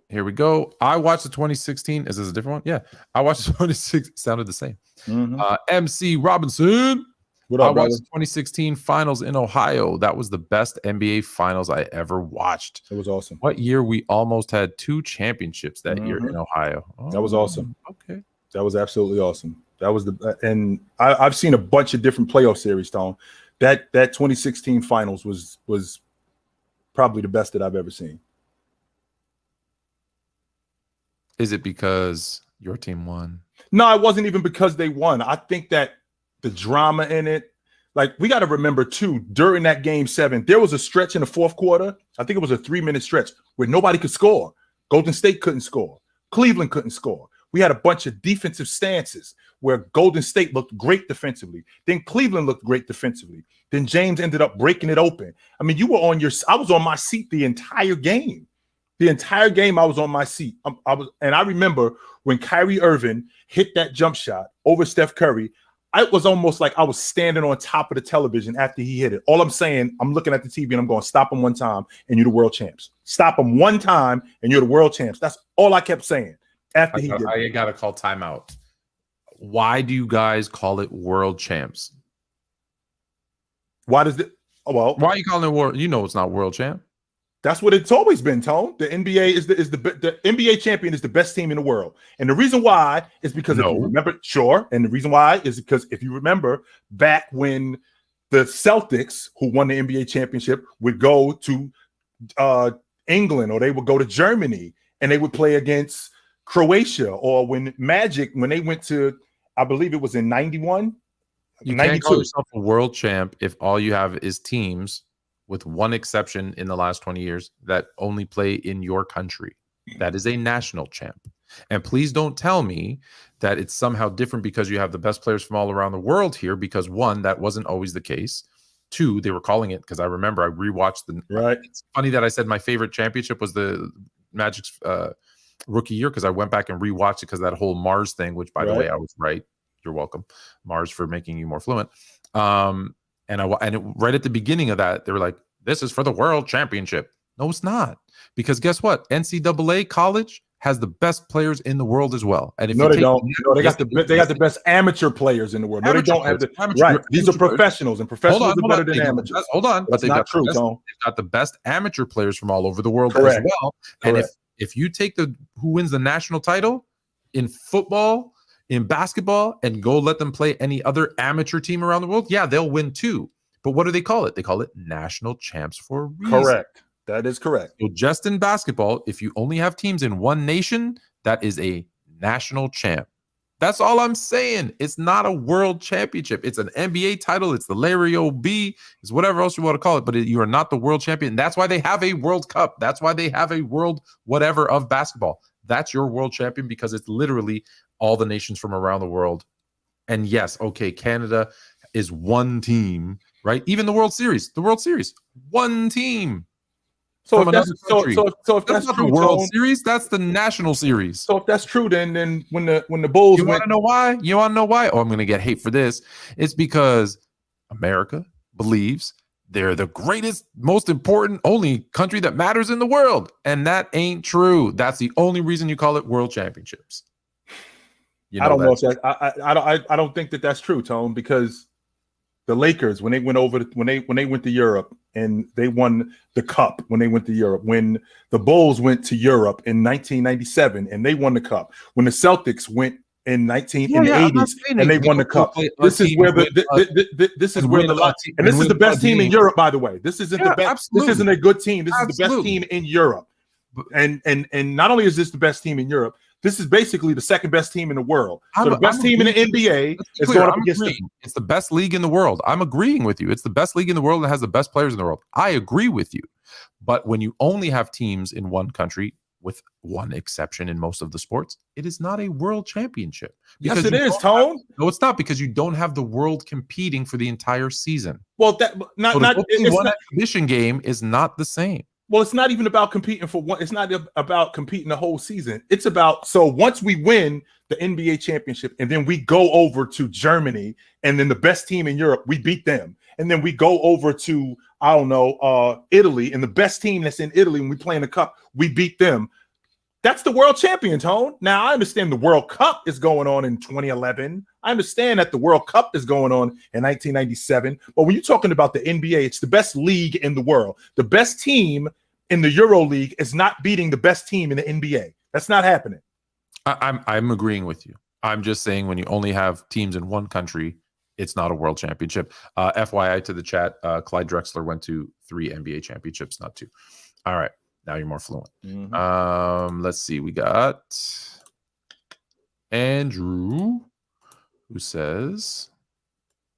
S3: Here we go. I watched the 2016. Is this a different one? Yeah. I watched the 2016. Sounded the same. MC Robinson.
S1: What up,
S3: I watched
S1: brother?
S3: the 2016 finals in Ohio. That was the best NBA finals I ever watched.
S1: It was awesome.
S3: What year we almost had 2 championships that year in Ohio? Oh,
S1: that was awesome.
S3: Okay.
S1: That was absolutely awesome. That was and I've seen a bunch of different playoff series, Tom. That 2016 finals was probably the best that I've ever seen.
S3: Is it because your team won?
S1: No, it wasn't even because they won. I think that the drama in it, like, we got to remember too, during that game 7, there was a stretch in the fourth quarter. I think it was a 3-minute stretch where nobody could score. Golden State couldn't score. Cleveland couldn't score. We had a bunch of defensive stances where Golden State looked great defensively. Then Cleveland looked great defensively. Then James ended up breaking it open. I mean, I was on my seat the entire game. The entire game, I was on my seat. I remember when Kyrie Irving hit that jump shot over Steph Curry, it was almost like I was standing on top of the television after he hit it. All I'm saying, I'm looking at the TV and I'm going, stop him one time and you're the world champs. Stop him one time and you're the world champs. That's all I kept saying after he did it.
S3: I got to call timeout. Why do you guys call it world champs?
S1: Why does it? Well,
S3: why are you calling it world? You know it's not world champ.
S1: That's what it's always been, Tone. The NBA is the NBA champion is the best team in the world. And the reason why is because if you remember, and the reason why is because if you remember back when the Celtics, who won the NBA championship, would go to England, or they would go to Germany and they would play against Croatia, or when Magic, when they went to, I believe it was in 91.
S3: You can't call yourself a world champ if all you have is teams, with one exception in the last 20 years, that only play in your country. That is a national champ. And please don't tell me that it's somehow different because you have the best players from all around the world here, because 1, that wasn't always the case. 2, they were calling it, because I remember I rewatched the.
S1: Right.
S3: It's funny that I said my favorite championship was the Magic's rookie year, because I went back and rewatched it because that whole Mars thing, which, by the way, I was right. You're welcome, Mars, for making you more fluent. Right at the beginning of that, they were like, "This is for the world championship." No, it's not. Because guess what? NCAA college has the best players in the world as well. And if
S1: No,
S3: you
S1: they
S3: take
S1: don't. No, they got the best amateur players in the world. No, they don't have the right. These are professionals, and professionals are better than amateurs.
S3: Hold on,
S1: but they've got true,
S3: they've got the best amateur players from all over the world
S1: Correct.
S3: as well. And if you take who wins the national title in football, in basketball, and go let them play any other amateur team around the world, yeah, they'll win too. But what do they call it? They call it national champs for a reason.
S1: Correct. That is correct.
S3: So just in basketball, if you only have teams in one nation, that is a national champ. That's all I'm saying. It's not a world championship. It's an NBA title. It's the Larry O.B. It's whatever else you want to call it, but you are not the world champion. That's why they have a World Cup. That's why they have a world whatever of basketball. That's your world champion because it's literally all the nations from around the world. And yes, okay, Canada is one team, right? Even the World Series, one team.
S1: So if that's
S3: not
S1: true,
S3: the World
S1: Tone,
S3: Series, that's the National Series.
S1: So if that's true, then when the Bulls,
S3: you want to know why? You want to know why? Oh, I'm going to get hate for this. It's because America believes they're the greatest, most important, only country that matters in the world, and that ain't true. That's the only reason you call it World Championships.
S1: I don't know if that. I don't think that that's true, Tone, because the Lakers, when they went to Europe and they won the cup, when they went to Europe, when the Bulls went to Europe in 1997 and they won the cup, when the Celtics went in the 80s and they won the cup. This is where this is the best team in Europe, by the way. This isn't the best. Absolutely. This isn't a good team. This is the best team in Europe. And not only is this the best team in Europe, this is basically the second best team in the world. So the best team in the NBA is going up against
S3: it's the best league in the world. I'm agreeing with you. It's the best league in the world and has the best players in the world. I agree with you. But when you only have teams in one country, with one exception in most of the sports, it is not a world championship.
S1: Yes, it is, Tone.
S3: No, it's not, because you don't have the world competing for the entire season.
S1: Well,
S3: one exhibition game is not the same.
S1: Well, it's not even about competing for one. It's not about competing the whole season. It's about, so once we win the NBA championship and then we go over to Germany and then the best team in Europe, we beat them. And then we go over to, I don't know, Italy, and the best team that's in Italy, when we play in the cup, we beat them. That's the world champion, Tone. Now, I understand the World Cup is going on in 2011. I understand that the World Cup is going on in 1997. But when you're talking about the NBA, it's the best league in the world. The best team in the Euro League is not beating the best team in the NBA. That's not happening.
S3: I'm agreeing with you. I'm just saying when you only have teams in one country, it's not a world championship. FYI to the chat, Clyde Drexler went to 3 NBA championships, not 2. All right. Now you're more fluent. Mm-hmm. Let's see. We got Andrew, who says,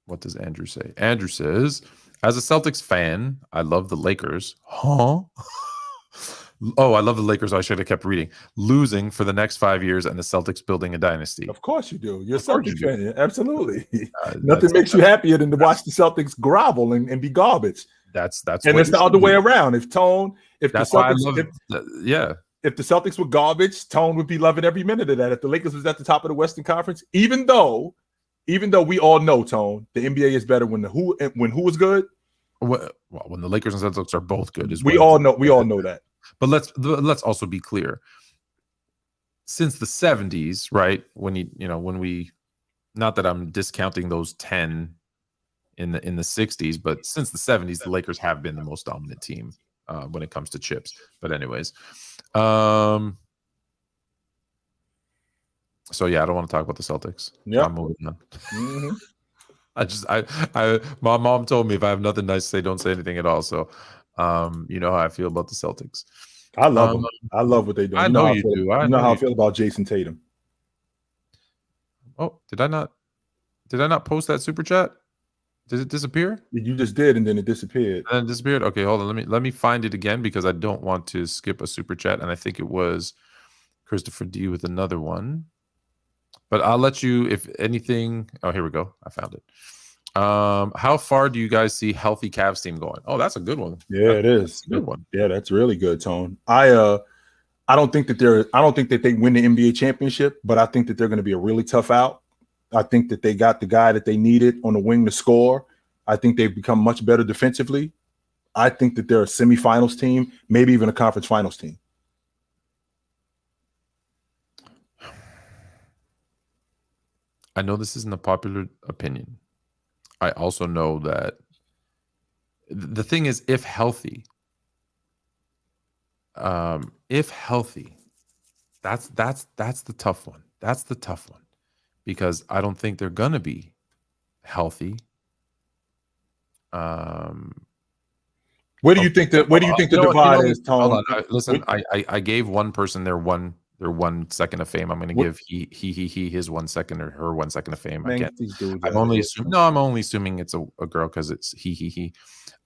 S3: what does Andrew say? Andrew says, as a Celtics fan, I love the Lakers. Huh? Oh, I love the Lakers. I should have kept reading. Losing for the next 5 years and the Celtics building a dynasty.
S1: Of course you do. You're a Celtics fan. Absolutely. Nothing makes you happier than to watch the Celtics grovel and be garbage.
S3: That's
S1: and it's the other way around. If the Celtics were garbage, Tone would be loving every minute of that. If the Lakers was at the top of the Western Conference, even though we all know, Tone, the NBA is better when who is good.
S3: Well, when the Lakers and Celtics are both good,
S1: we all know that.
S3: But let's also be clear. Since the 70s, right? When we, not that I'm discounting those 10 in the 60s, but since the 70s, the Lakers have been the most dominant team when it comes to chips. But anyways, so yeah, I don't want to talk about the Celtics.
S1: Yeah,
S3: I'm moving on. Mm-hmm. My mom told me if I have nothing nice to say, don't say anything at all. So, you know how I feel about the Celtics.
S1: I love them. I love what they do.
S3: I know you do.
S1: You know how I feel about Jason Tatum.
S3: Oh, did I not post that super chat? Did it disappear?
S1: You just did, and then it disappeared.
S3: And it disappeared. Okay, hold on. Let me find it again because I don't want to skip a super chat, and I think it was Christopher D with another one. But I'll let you, if anything. Oh, here we go. I found it. How far do you guys see healthy Cavs team going? Oh, that's a good one.
S1: Yeah, it is.
S3: A good one.
S1: Yeah, that's really good, Tone. I don't think that they win the NBA championship, but I think that they're going to be a really tough out. I think that they got the guy that they needed on the wing to score. I think they've become much better defensively. I think that they're a semifinals team, maybe even a conference finals team.
S3: I know this isn't a popular opinion. I also know that the thing is, if healthy, that's the tough one. That's the tough one, because I don't think they're gonna be healthy.
S1: Where do you think the divide is, Tom?
S3: Hold on. Listen, I gave one person their 1 second of fame. I'm going to give he his 1 second or her 1 second of fame.
S1: Man,
S3: I'm only assuming it's a girl because it's he.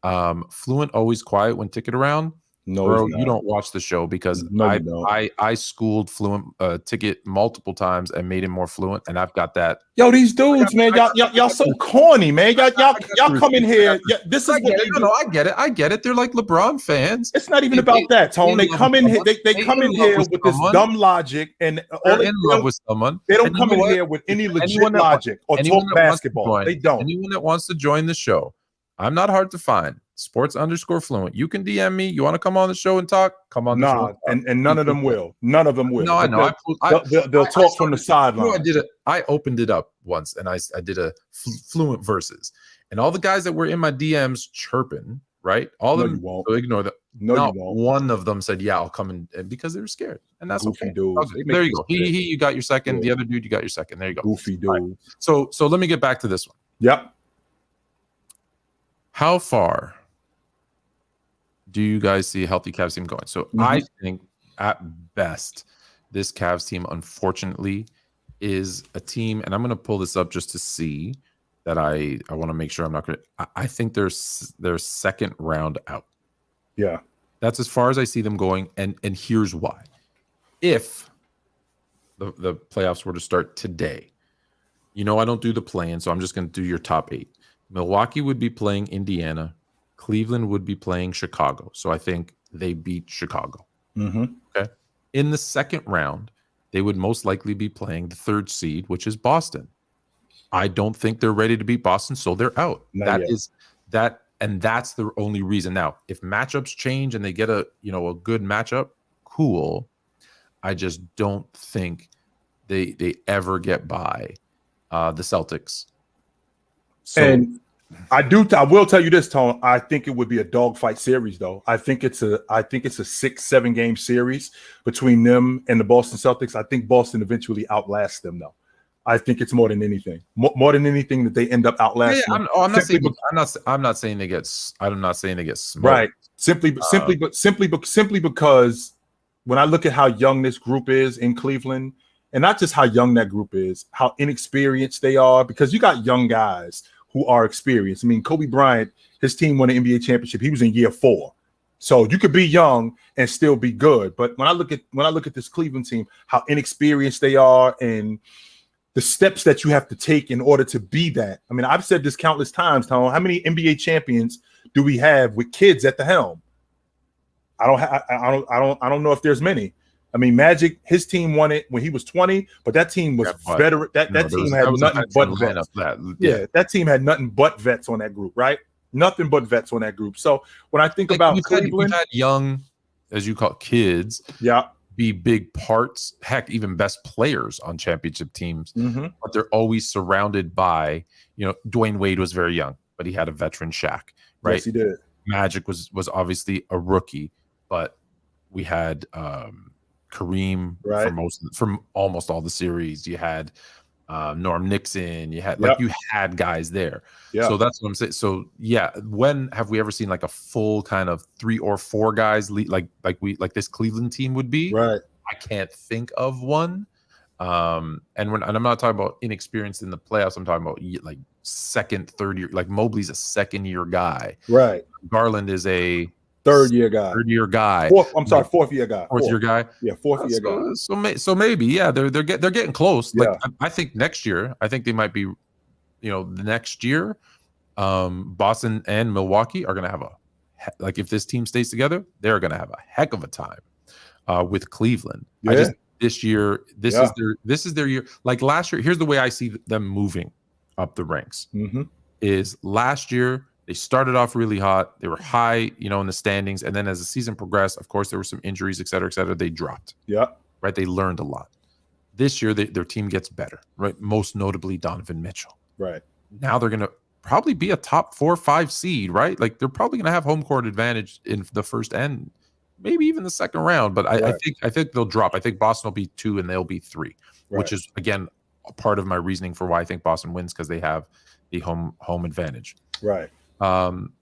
S3: Fluent always quiet when Ticket around.
S1: No,
S3: bro, you don't watch the show because I schooled Fluent Ticket multiple times and made him more fluent, and I've got that.
S1: Yo, these dudes, man, y'all so corny, man. Y'all come in here. This is
S3: I get it. They're like LeBron fans.
S1: It's not even about that, Tone. They come in here. They come in here with this dumb logic, and
S3: they're in love with someone.
S1: They don't come in here with any legit logic or talk basketball. They don't.
S3: Anyone that wants to join the show, I'm not hard to find. Sports_Fluent. You can DM me. You want to come on the show and talk? Come on the show.
S1: And none of them will. None of them will.
S3: No, I know.
S1: They'll talk from the sideline.
S3: I opened it up once, and I did a Fluent versus, and all the guys that were in my DMs chirping, right? All of them. So ignore that.
S1: No,
S3: not one of them said, "Yeah, I'll come in," because they were scared, and that's
S1: goofy
S3: okay.
S1: Dudes.
S3: There you go. You got your second. The other dude, you got your second. There you go.
S1: Goofy dude. Right.
S3: So let me get back to this one.
S1: Yep.
S3: How far do you guys see a healthy Cavs team going? So I think at best, this Cavs team, unfortunately, is a team, and I'm going to pull this up just to see that I want to make sure I'm not going to. I think they're second round out.
S1: Yeah.
S3: That's as far as I see them going, and here's why. If the playoffs were to start today, I don't do the play-in, so I'm just going to do your top 8. Milwaukee would be playing Indiana. Cleveland would be playing Chicago. So I think they beat Chicago. Okay. In the second round, they would most likely be playing the 3rd seed, which is Boston. I don't think they're ready to beat Boston, so they're out. And that's the only reason. Now, if matchups change and they get a good matchup, cool. I just don't think they ever get by the Celtics. So,
S1: and I will tell you this, Tone. I think it would be a dogfight series, though. I think it's a 6-7 game series between them and the Boston Celtics. I think Boston eventually outlasts them, though. I think it's more than anything, that they end up outlasting.
S3: Yeah, I'm not saying they get smoked.
S1: Right. Simply because when I look at how young this group is in Cleveland, and not just how young that group is, how inexperienced they are, because you got young guys who are experienced. I mean, Kobe Bryant, his team won an NBA championship. He was in year 4. So you could be young and still be good. But when I look at this Cleveland team, how inexperienced they are and the steps that you have to take in order to be that. I mean, I've said this countless times, Tom. How many NBA champions do we have with kids at the helm? I don't know if there's many. I mean, Magic, his team won it when he was 20, but that team was veteran. That team had nothing but vets. That team had nothing but vets on that group, right? Nothing but vets on that group. So when I think about Cleveland,
S3: we've had young, as you call it, kids, be big parts, heck, even best players on championship teams, but they're always surrounded by, Dwayne Wade was very young, but he had a veteran Shaq, right?
S1: Yes, he did.
S3: Magic was obviously a rookie, but we had Kareem from almost all the series. You had Norm Nixon. You had you had guys there. Yeah. So that's what I'm saying. So when have we ever seen like a full kind of 3 or 4 guys like this Cleveland team would be?
S1: Right.
S3: I can't think of one. And I'm not talking about inexperienced in the playoffs. I'm talking about like second, third year. Like Mobley's a second-year guy.
S1: Right.
S3: Garland is a
S1: third-year guy. Fourth year guy.
S3: Fourth-year guy.
S1: Yeah, fourth-year guy.
S3: So maybe they're getting close. Yeah. Like I think next year, I think they might be, the next year, Boston and Milwaukee are gonna have if this team stays together, they're gonna have a heck of a time with Cleveland.
S1: Yeah.
S3: This year, this is their year. Like last year, here's the way I see them moving up the ranks. Is last year They started off really hot. They were high, in the standings. And then as the season progressed, of course, there were some injuries, et cetera, et cetera. They dropped.
S1: Yeah.
S3: Right. They learned a lot. This year, their team gets better. Right. Most notably, Donovan Mitchell.
S1: Right.
S3: Now they're going to probably be a top 4 or 5 seed. Right. Like they're probably going to have home court advantage in the first and maybe even the second round. But I think they'll drop. I think Boston will be 2 and they'll be 3, which is, again, a part of my reasoning for why I think Boston wins, because they have the home advantage.
S1: Right.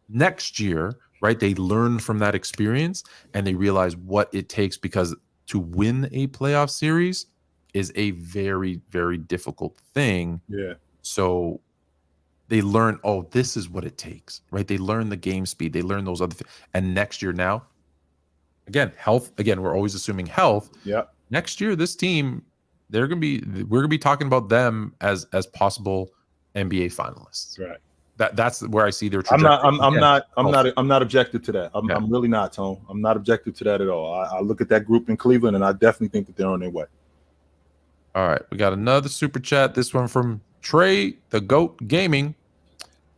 S3: Next year, right, they learn from that experience and they realize what it takes, because to win a playoff series is a very, very difficult thing.
S1: Yeah.
S3: So they learn, this is what it takes, right? They learn the game speed. They learn those other things. And next year now, again, health. Again, we're always assuming health.
S1: Yeah.
S3: Next year, this team, we're gonna be talking about them as possible NBA finalists.
S1: Right.
S3: That's where I see their trajectory.
S1: I'm not objective to that. I'm really not, Tone. I'm not objective to that at all. I look at that group in Cleveland, and I definitely think that they're on their way.
S3: All right, we got another super chat. This one from Trey the Goat Gaming.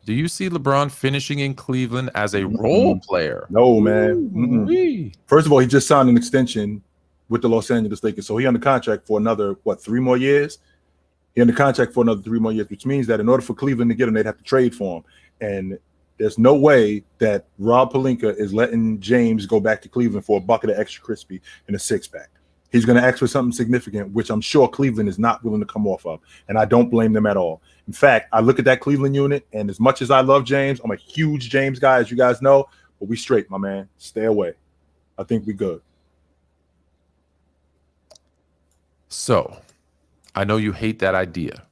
S3: Do you see LeBron finishing in Cleveland as a role player?
S1: No, man. First of all, he just signed an extension with the Los Angeles Lakers, so he under contract for another 3 more years. He under contract for another 3 more years, which means that in order for Cleveland to get him, they'd have to trade for him. And there's no way that Rob Pelinka is letting James go back to Cleveland for a bucket of extra crispy and a 6-pack. He's going to ask for something significant, which I'm sure Cleveland is not willing to come off of. And I don't blame them at all. In fact, I look at that Cleveland unit, and as much as I love James, I'm a huge James guy, as you guys know, but we straight, my man. Stay away. I think we good.
S3: So, I know you hate that idea.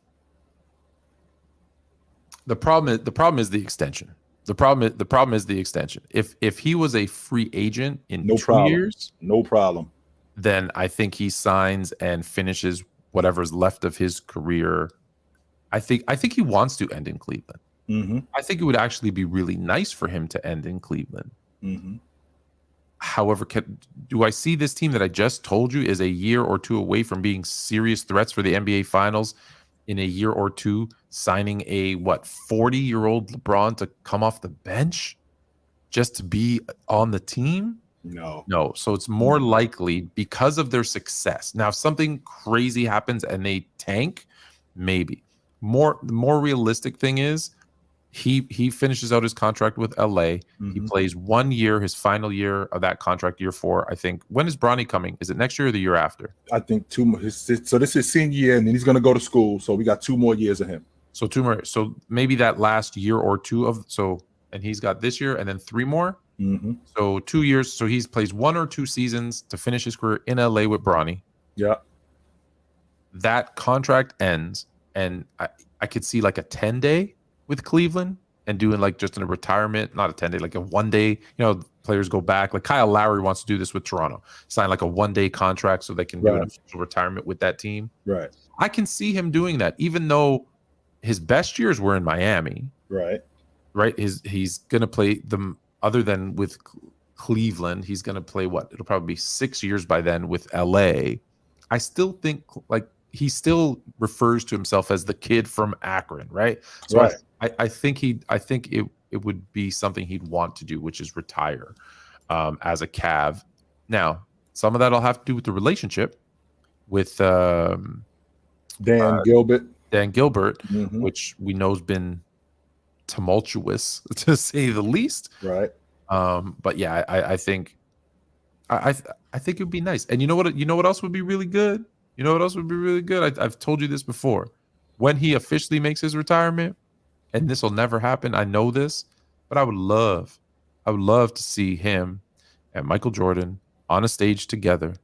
S3: The problem is the extension. The problem is the extension. If he was a free agent in 2 years,
S1: no problem,
S3: then I think he signs and finishes whatever's left of his career. I think he wants to end in Cleveland.
S1: Mm-hmm.
S3: I think it would actually be really nice for him to end in Cleveland.
S1: Mm-hmm.
S3: However, do I see this team that I just told you is a year or 2 away from being serious threats for the NBA Finals in a year or 2, signing a 40-year-old LeBron to come off the bench just to be on the team? No. So it's more likely because of their success. Now, if something crazy happens and they tank, maybe. The more realistic thing is he finishes out his contract with LA.
S1: Mm-hmm.
S3: He plays 1 year, his final year of that contract, year 4. I think. When is Bronny coming? Is it next year or the year after?
S1: I think 2 more. So this is senior year, and then he's going to go to school. So we got 2 more years of him.
S3: So 2 more. So maybe that last year or 2 and he's got this year and then 3 more.
S1: Mm-hmm.
S3: So 2 years. So he plays 1 or 2 seasons to finish his career in LA with Bronny.
S1: Yeah.
S3: That contract ends, and I could see like a 10-day with Cleveland and doing like just in a retirement, not a 10-day, like a 1-day, players go back. Like Kyle Lowry wants to do this with Toronto, sign like a 1-day contract so they can do an official retirement with that team.
S1: Right.
S3: I can see him doing that, even though his best years were in Miami.
S1: Right.
S3: He's going to play them, other than with Cleveland, he's going to play it'll probably be 6 years by then with LA. I still think like he still refers to himself as the kid from Akron, right? So
S1: right.
S3: I think it would be something he'd want to do, which is retire as a Cav. Now, some of that will have to do with the relationship with
S1: Dan Gilbert,
S3: mm-hmm. which we know has been tumultuous to say the least.
S1: Right.
S3: But yeah, I think it would be nice. And you know what else would be really good? I've told you this before. When he officially makes his retirement, and this will never happen, I know this, but I would love to see him and Michael Jordan on a stage together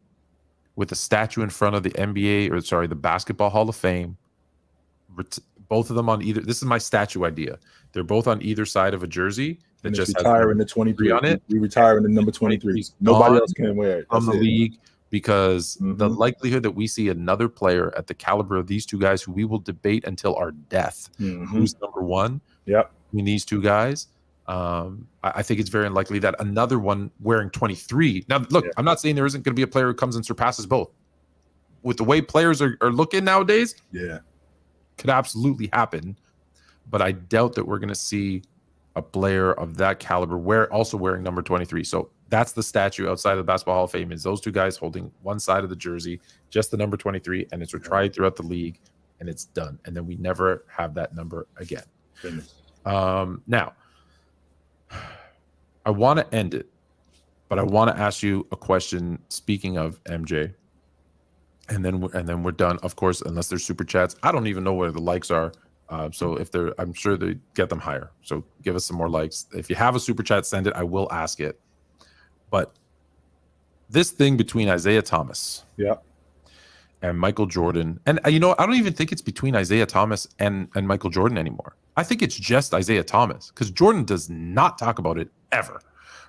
S3: with a statue in front of the the Basketball Hall of Fame. Both of them on either. This is my statue idea. They're both on either side of a jersey that
S1: and
S3: just
S1: retire in the 23
S3: on it.
S1: We retire in the number 23. Nobody else can wear it
S3: from the league, because
S1: mm-hmm.
S3: the likelihood that we see another player at the caliber of these 2 guys, who we will debate until our death,
S1: mm-hmm.
S3: who's number 1 between these 2 guys, I think it's very unlikely that another one wearing 23. Now, look, I'm not saying there isn't going to be a player who comes and surpasses both. With the way players are looking nowadays, could absolutely happen. But I doubt that we're going to see a player of that caliber also wearing number 23. So that's the statue outside of the Basketball Hall of Fame, is those two guys holding one side of the jersey, just the number 23, and it's retired throughout the league, and it's done. And then we never have that number again. Now, I want to end it, but I want to ask you a question. Speaking of MJ, and then we're done. Of course, unless there's super chats, I don't even know where the likes are. So if they're, I'm sure they get them higher. So give us some more likes. If you have a super chat, send it. I will ask it. But this thing between Isaiah Thomas, and Michael Jordan, and I don't even think it's between Isaiah Thomas and Michael Jordan anymore. I think it's just Isaiah Thomas, because Jordan does not talk about it ever,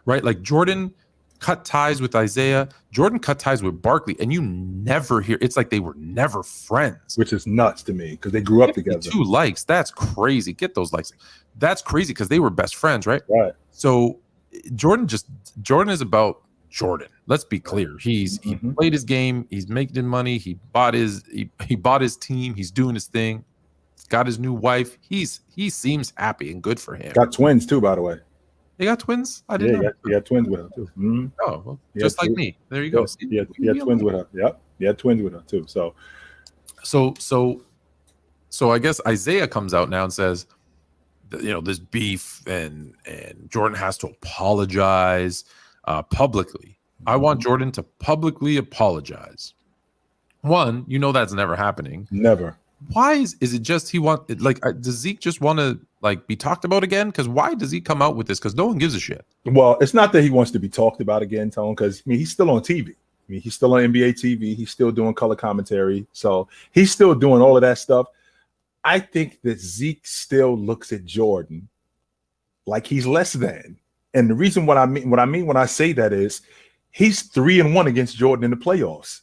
S3: right? Like Jordan cut ties with Isaiah, Jordan cut ties with Barkley, and you never hear. It's like they were never friends,
S1: which is nuts to me because they grew up together.
S3: 2 likes, that's crazy. Get those likes. That's crazy because they were best friends, right?
S1: Right.
S3: So Jordan is about Jordan. Let's be clear. He played his game. He's making money. He bought his team. He's doing his thing. He's got his new wife. He seems happy and good for him.
S1: Got twins too, by the way.
S3: They got twins? I didn't know.
S1: He got twins with her too. Mm-hmm.
S3: Oh, well, just like me. There you go.
S1: He had twins with her. Yep. He had twins with her too.
S3: So I guess Isaiah comes out now and says, this beef and Jordan has to apologize publicly. I want Jordan to publicly apologize. One, that's never happening.
S1: Never.
S3: Why is it just does Zeke just want to be talked about again? Because why does he come out with this? Because no one gives a shit.
S1: Well, it's not that he wants to be talked about again, Tone, because he's still on TV. He's still on NBA TV. He's still doing color commentary. So he's still doing all of that stuff. I think that Zeke still looks at Jordan like he's less than. And the reason what I mean when I say that is he's 3-1 against Jordan in the playoffs.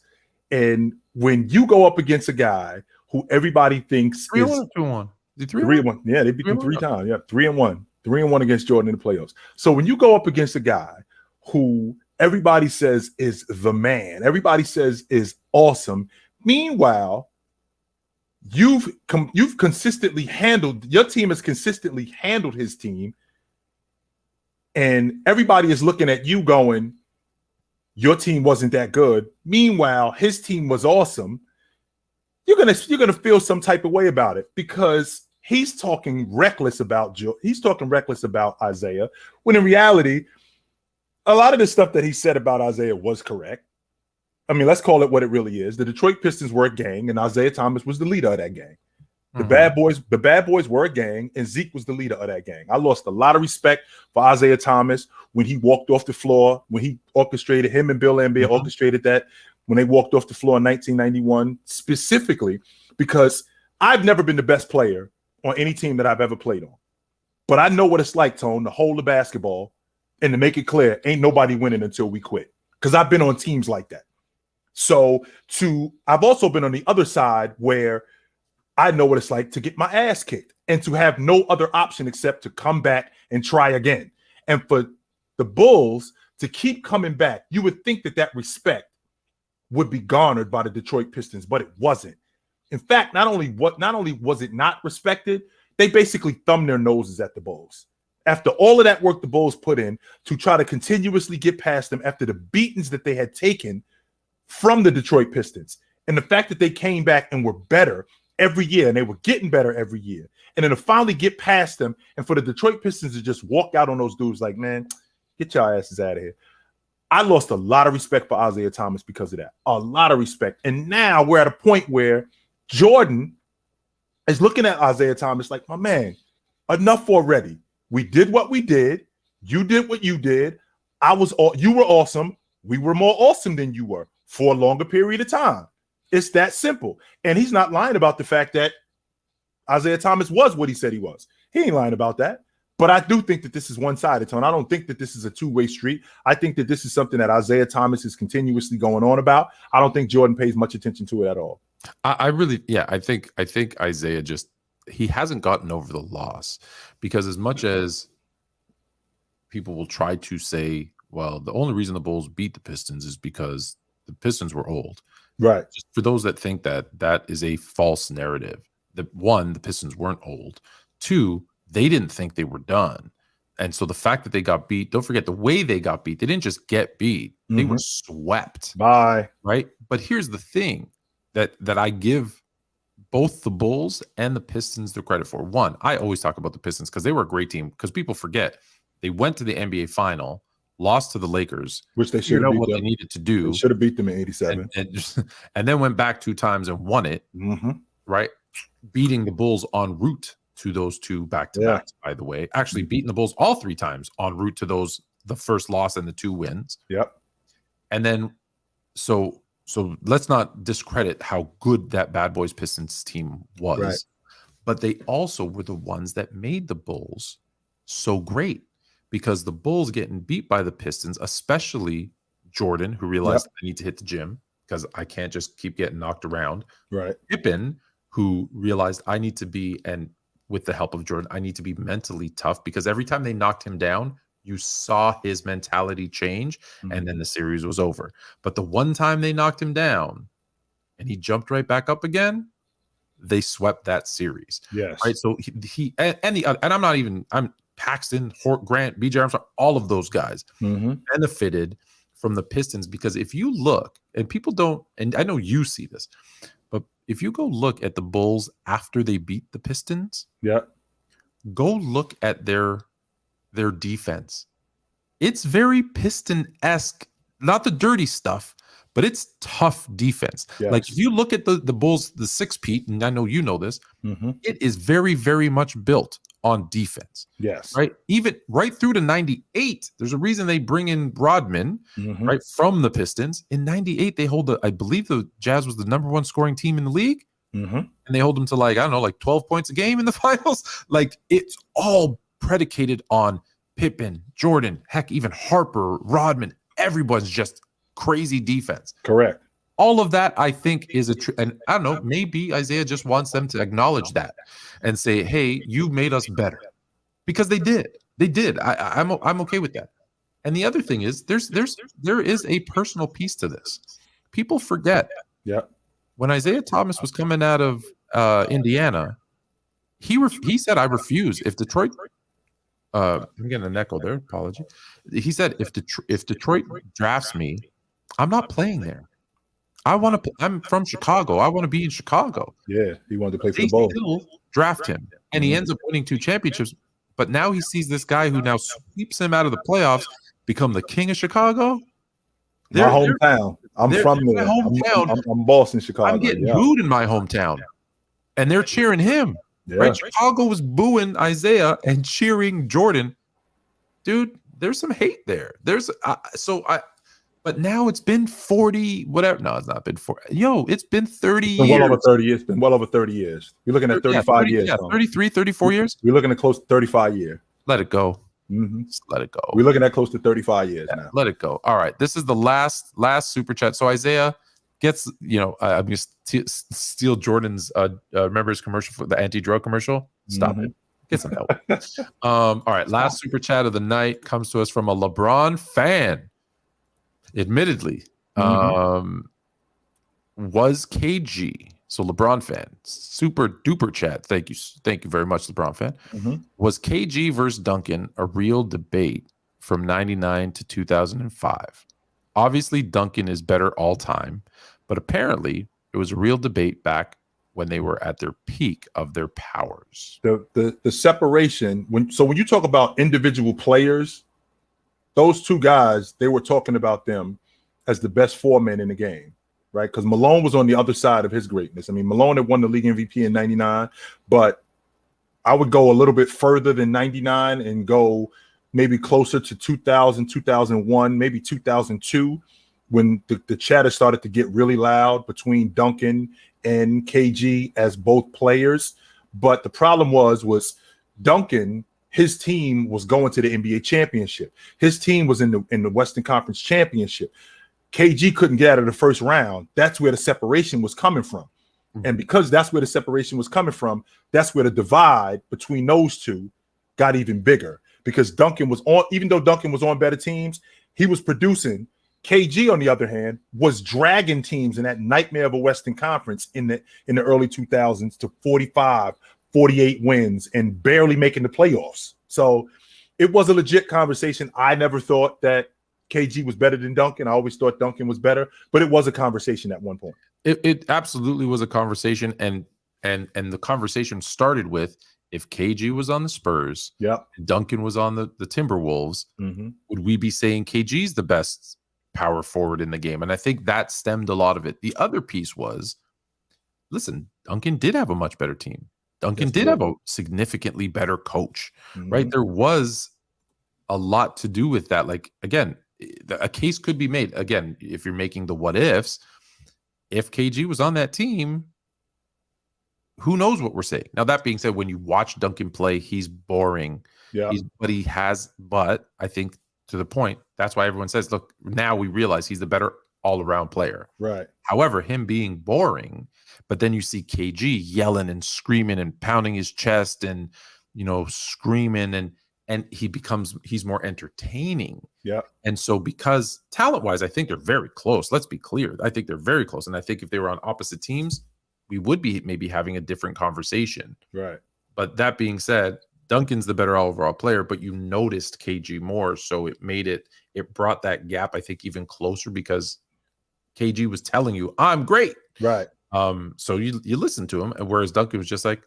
S1: And when you go up against a guy who everybody thinks
S3: 3-1 or 2-1?
S1: 3-1. Yeah, they beat him 3 times. Yeah, 3-1. 3-1 against Jordan in the playoffs. So when you go up against a guy who everybody says is the man, everybody says is awesome, meanwhile, your team has consistently handled his team, and everybody is looking at you going, your team wasn't that good. Meanwhile, his team was awesome. You're gonna feel some type of way about it because he's talking reckless about Isaiah, when in reality, a lot of the stuff that he said about Isaiah was correct. I mean, let's call it what it really is. The Detroit Pistons were a gang, and Isaiah Thomas was the leader of that gang. The bad boys were a gang, and Zeke was the leader of that gang. I lost a lot of respect for Isaiah Thomas when he walked off the floor, when he orchestrated, him and Bill Laimbeer orchestrated that when they walked off the floor in 1991, specifically because I've never been the best player on any team that I've ever played on. But I know what it's like, Tone, to hold the basketball and to make it clear, ain't nobody winning until we quit. Because I've been on teams like that. So I've also been on the other side where I know what it's like to get my ass kicked and to have no other option except to come back and try again. And for the Bulls to keep coming back, you would think that respect would be garnered by the Detroit Pistons, but it wasn't. In fact, not only was it not respected, they basically thumbed their noses at the Bulls. After all of that work the Bulls put in to try to continuously get past them after the beatings that they had taken from the Detroit Pistons, and the fact that they came back and were better every year, and they were getting better every year, and then to finally get past them, and for the Detroit Pistons to just walk out on those dudes like, man, get your asses out of here. I lost a lot of respect for Isaiah Thomas because of that. A lot of respect. And now we're at a point where Jordan is looking at Isaiah Thomas like, my man, enough already. We did what we did. You did what you did. You were awesome. We were more awesome than you were for a longer period of time. It's that simple. And he's not lying about the fact that Isaiah Thomas was what he said he was. He ain't lying about that. But I do think that this is one-sided, Tone. I don't think that this is a two-way street. I think that this is something that Isaiah Thomas is continuously going on about. I don't think Jordan pays much attention to it at all.
S3: I think Isaiah he hasn't gotten over the loss, because as much as people will try to say, well, the only reason the Bulls beat the Pistons is because the Pistons were old.
S1: Right.
S3: Just for those that think that is a false narrative. One, the Pistons weren't old. Two, they didn't think they were done. And so the fact that they got beat, don't forget the way they got beat. They didn't just get beat; they were swept.
S1: Bye.
S3: Right. But here's the thing that I give both the Bulls and the Pistons the credit for. One, I always talk about the Pistons because they were a great team. Because people forget they went to the NBA final, lost to the Lakers,
S1: which they should have beat
S3: what
S1: them.
S3: They needed to do.
S1: They should have beat them in '87,
S3: and then went back 2 times and won it. Right, beating the Bulls en route to those 2 back-to-backs. By the way, actually beating the Bulls all 3 times en route to the first loss and the 2 wins.
S1: Yep.
S3: And then so let's not discredit how good that Bad Boys Pistons team was. Right. But they also were the ones that made the Bulls so great, because the Bulls getting beat by the Pistons, especially Jordan, who realized I need to hit the gym because I can't just keep getting knocked around.
S1: Right.
S3: Pippen, who realized I need to be, and with the help of Jordan, I need to be mentally tough, because every time they knocked him down, you saw his mentality change, and then the series was over. But the one time they knocked him down and he jumped right back up again, they swept that series.
S1: Yes.
S3: Right. So I'm Paxton, Grant, BJ Armstrong, all of those guys benefited from the Pistons, because if you look, and people don't, and I know you see this, but if you go look at the Bulls after they beat the Pistons, go look at their defense. It's very Piston-esque, not the dirty stuff, but it's tough defense.
S1: Yes.
S3: Like if you look at the Bulls, the 6-peat, and I know you know this, it is very, very much built on defense.
S1: Yes.
S3: Right. Even right through to 98. There's a reason they bring in Rodman, right, from the Pistons. In 98, they hold I believe the Jazz was the #1 scoring team in the league. And they hold them to like 12 points a game in the finals. Like it's all predicated on Pippen, Jordan, heck, even Harper, Rodman. Everyone's just crazy defense.
S1: Correct.
S3: All of that, I think, is and I don't know, maybe Isaiah just wants them to acknowledge that and say, hey, you made us better. Because they did. They did. I'm okay with that. And the other thing is there is a personal piece to this. People forget.
S1: Yeah.
S3: When Isaiah Thomas was coming out of Indiana, he said, I refuse. If Detroit I'm getting an echo there, apology. He said, if Detroit drafts me, I'm not playing there. I'm from Chicago. I want to be in Chicago.
S1: Yeah, he wanted to play for the Bulls.
S3: Still draft him, and he ends up winning 2 championships. But now he sees this guy who now sweeps him out of the playoffs, become the king of Chicago.
S1: My hometown. I'm from there. I'm Boston, Chicago.
S3: I'm getting booed in my hometown, and they're cheering him.
S1: Yeah.
S3: Right? Chicago was booing Isaiah and cheering Jordan. Dude, there's some hate there. But now it's been 40, whatever. No, it's not been 40. It's been 30 years.
S1: Well over 30 years. It's been well over 30 years. You're looking at 35 years.
S3: Yeah, 33, 34 years.
S1: We're looking at close to 35 years.
S3: Let it go. Just let it go.
S1: We're looking at close to 35 years now.
S3: Let it go. All right. This is the last super chat. So Isaiah gets, I'm going to steal Jordan's, remember his commercial for the anti-drug commercial? Stop it. Get some help. All right. Last super chat of the night comes to us from a LeBron fan. Admittedly, was KG. So LeBron fan, super duper chat. Thank you very much, LeBron fan. Was KG versus Duncan a real debate from 99 to 2005? Obviously, Duncan is better all time, but apparently it was a real debate back when they were at their peak of their powers.
S1: The separation, when you talk about individual players, those 2 guys, they were talking about them as the best 4 men in the game, right? Because Malone was on the other side of his greatness. I mean, Malone had won the league MVP in 99, but I would go a little bit further than 99 and go maybe closer to 2000, 2001, maybe 2002, when the chatter started to get really loud between Duncan and KG as both players. But the problem was Duncan, his team was going to the NBA championship. His team was in the Western Conference championship. KG couldn't get out of the first round. That's where the separation was coming from. And because that's where the separation was coming from, that's where the divide between those 2 got even bigger. Because Duncan was on, even though Duncan was on better teams, he was producing. KG, on the other hand, was dragging teams in that nightmare of a Western Conference in the early 2000s to 45, 48 wins and barely making the playoffs. So it was a legit conversation. I never thought that KG was better than Duncan. I always thought Duncan was better, but it was a conversation at one point.
S3: It absolutely was a conversation, and the conversation started with, if KG was on the Spurs, Duncan was on the Timberwolves, would we be saying KG's the best power forward in the game? And I think that stemmed a lot of it. The other piece was, listen, Duncan did have a much better team. Duncan did have a significantly better coach, right? There was a lot to do with that. Like, again, a case could be made. Again, if you're making the what ifs, if KG was on that team, who knows what we're saying? Now, that being said, when you watch Duncan play, he's boring.
S1: Yeah.
S3: But I think to the point, that's why everyone says, look, now we realize he's the better all-around player.
S1: Right.
S3: However, him being boring, but then you see KG yelling and screaming and pounding his chest and, screaming, and he's more entertaining.
S1: Yeah.
S3: And so, because talent-wise, I think they're very close. Let's be clear. I think they're very close. And I think if they were on opposite teams, we would be maybe having a different conversation.
S1: Right.
S3: But that being said, Duncan's the better overall player, but you noticed KG more. So it brought that gap, I think, even closer, because KG was telling you, I'm great.
S1: Right.
S3: So you listen to him, and whereas Duncan was just like,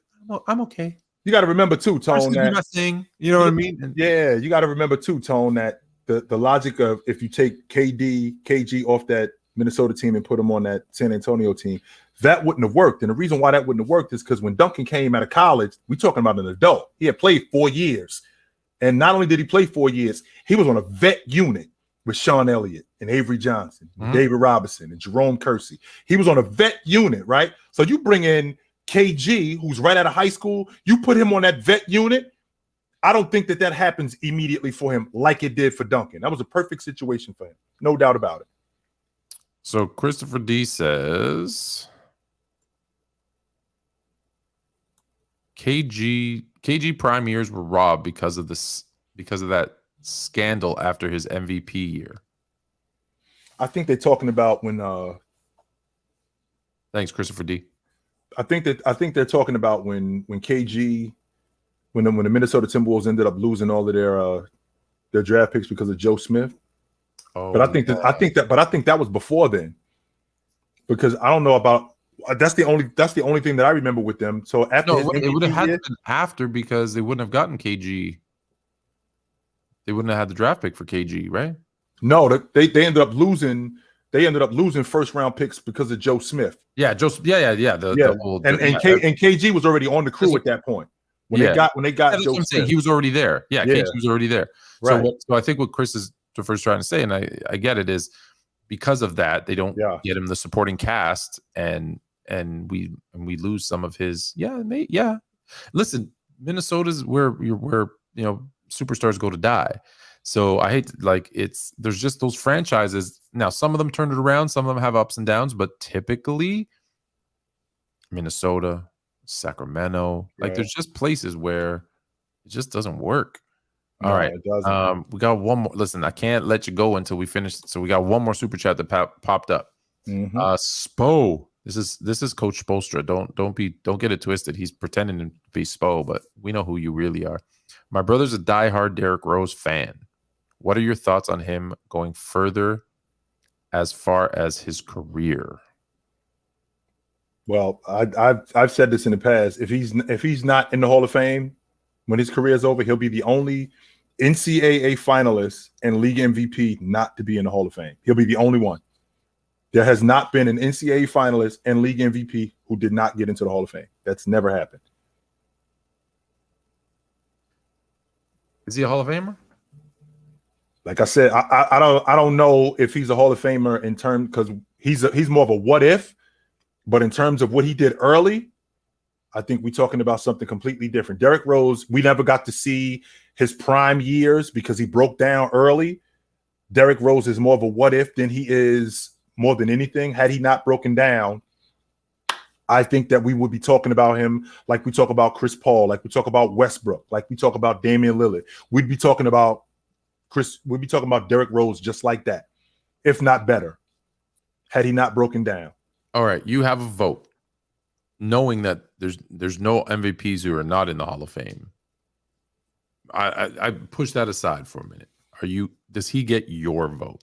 S3: I'm okay.
S1: You got to remember too, Tone, that
S3: you know what I mean? And
S1: yeah, you got to remember too, Tone, that the logic of, if you take KG off that Minnesota team and put him on that San Antonio team, that wouldn't have worked. And the reason why that wouldn't have worked is because when Duncan came out of college, we're talking about an adult. He had played 4 years. And not only did he play 4 years, he was on a vet unit with Sean Elliott and Avery Johnson, and David Robinson and Jerome Kersey. He was on a vet unit, right? So you bring in KG, who's right out of high school, you put him on that vet unit. I don't think that happens immediately for him like it did for Duncan. That was a perfect situation for him. No doubt about it.
S3: So Christopher D says KG prime years were robbed because of that scandal after his MVP year.
S1: I think they're talking about when
S3: thanks, Christopher D.
S1: I think they're talking about when KG, when the Minnesota Timberwolves ended up losing all of their draft picks because of Joe Smith. But I think that was before then, because I don't know about. That's the only thing that I remember with them. So after
S3: it would have had to been after, because they wouldn't have gotten KG. They wouldn't have had the draft pick for KG, right?
S1: No, they ended up losing. They ended up losing first round picks because of Joe Smith.
S3: Yeah, And
S1: KG was already on the crew at that point when they got Joe Smith.
S3: He was already there. Yeah, KG was already there.
S1: Right.
S3: So I think what Chris is first trying to say, and I get it, is because of that they don't get him the supporting cast, and we lose some of his. Listen, Minnesota's where superstars go to die. So I hate there's just those franchises. Now, some of them turn it around, some of them have ups and downs, but typically Minnesota, Sacramento, there's just places where it just doesn't work. All right. We got one more. Listen, I can't let you go until we finish. So we got one more super chat that popped up. Spo. This is Coach Spoelstra. Don't get it twisted. He's pretending to be Spo, but we know who you really are. My brother's a diehard Derrick Rose fan. What are your thoughts on him going further as far as his career?
S1: Well, I've said this in the past. If he's not in the Hall of Fame when his career is over, he'll be the only NCAA finalist and league MVP not to be in the Hall of Fame. He'll be the only one. There has not been an NCAA finalist and league MVP who did not get into the Hall of Fame. That's never happened.
S3: Is he a Hall of Famer?
S1: Like I said, I don't know if he's a Hall of Famer in terms, because he's more of a what if, but in terms of what he did early, I think we're talking about something completely different. Derrick Rose, we never got to see his prime years because he broke down early. Derrick Rose is more of a what if than he is more than anything. Had he not broken down, I think that we would be talking about him like we talk about Chris Paul, like we talk about Westbrook, like we talk about Damian Lillard. We'd be talking about Derrick Rose just like that, if not better, had he not broken down.
S3: All right, you have a vote, knowing that there's no MVPs who are not in the Hall of Fame. I push that aside for a minute. Does he get your vote?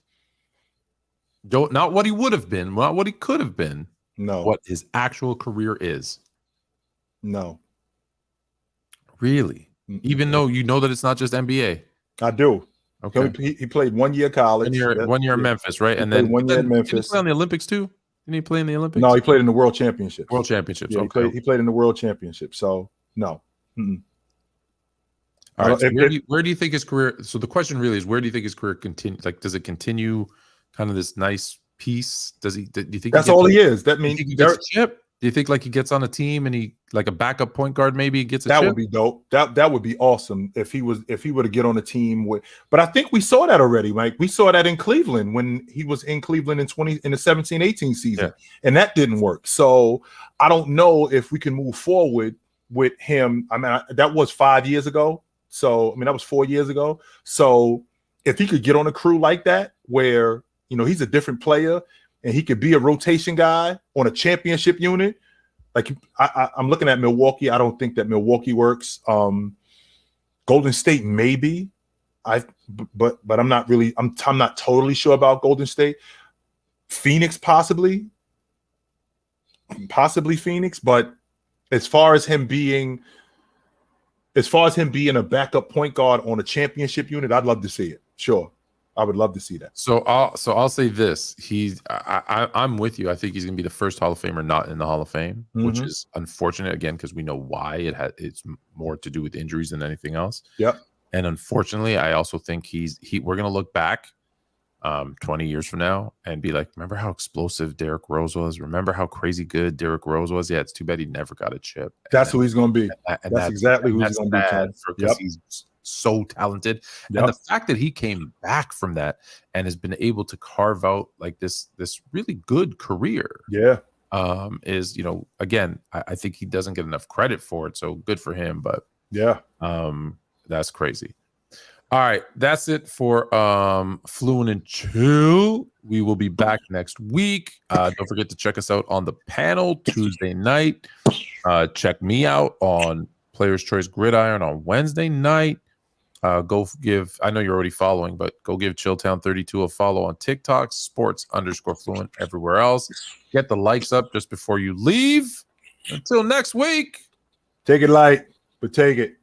S3: Not what he would have been, not what he could have been.
S1: No.
S3: What his actual career is.
S1: No.
S3: Really? Even though you know that it's not just NBA.
S1: I do.
S3: Okay.
S1: He played 1 year college.
S3: 1 year in Memphis, right? And then
S1: 1 year in Memphis.
S3: Did he play on the Olympics too? Didn't he play in the Olympics?
S1: No, he played in the World Championships.
S3: World Championships.
S1: Yeah,
S3: okay.
S1: he played in the World Championships. So no.
S3: All right. So where do you think his career? So the question really is, where do you think his career continues? Like, does it continue kind of this nice piece? Do you think
S1: that's all he is? That means
S3: he gets a chip? Do you think like he gets on a team and he like a backup point guard maybe gets a chip?
S1: That would be dope. That would be awesome if he were to get on a team with. But I think we saw that already, Mike. We saw that in Cleveland when he was in Cleveland in the 17-18 season, and that didn't work. So I don't know if we can move forward with him. I mean, that was 5 years ago. So I mean, that was 4 years ago. So if he could get on a crew like that, where he's a different player. And he could be a rotation guy on a championship unit. Like I'm looking at Milwaukee. I don't think that Milwaukee works. Golden State maybe. But I'm not really. I'm not totally sure about Golden State. Phoenix possibly Phoenix. But as far as him being a backup point guard on a championship unit, I'd love to see it. Sure. I would love to see that.
S3: So I'll say this: I'm with you. I think he's going to be the first Hall of Famer not in the Hall of Fame, which is unfortunate again because we know why. It's more to do with injuries than anything else.
S1: Yep.
S3: And unfortunately, I also think we're going to look back 20 years from now and be like, remember how explosive Derrick Rose was? Remember how crazy good Derrick Rose was? Yeah, it's too bad he never got a chip.
S1: That's who he's going to be. That's exactly who he's going to be.
S3: Because he's so talented. And the fact that he came back from that and has been able to carve out like this really good career.
S1: Yeah.
S3: Is, again, I think he doesn't get enough credit for it. So good for him. But that's crazy. All right, that's it for Fluent and Chill. We will be back next week. Don't forget to check us out on the panel Tuesday night. Check me out on Players Choice Gridiron on Wednesday night. I know you're already following, but go give Chilltown32 a follow on TikTok, sports_fluent everywhere else. Get the likes up just before you leave. Until next week.
S1: Take it light, but take it.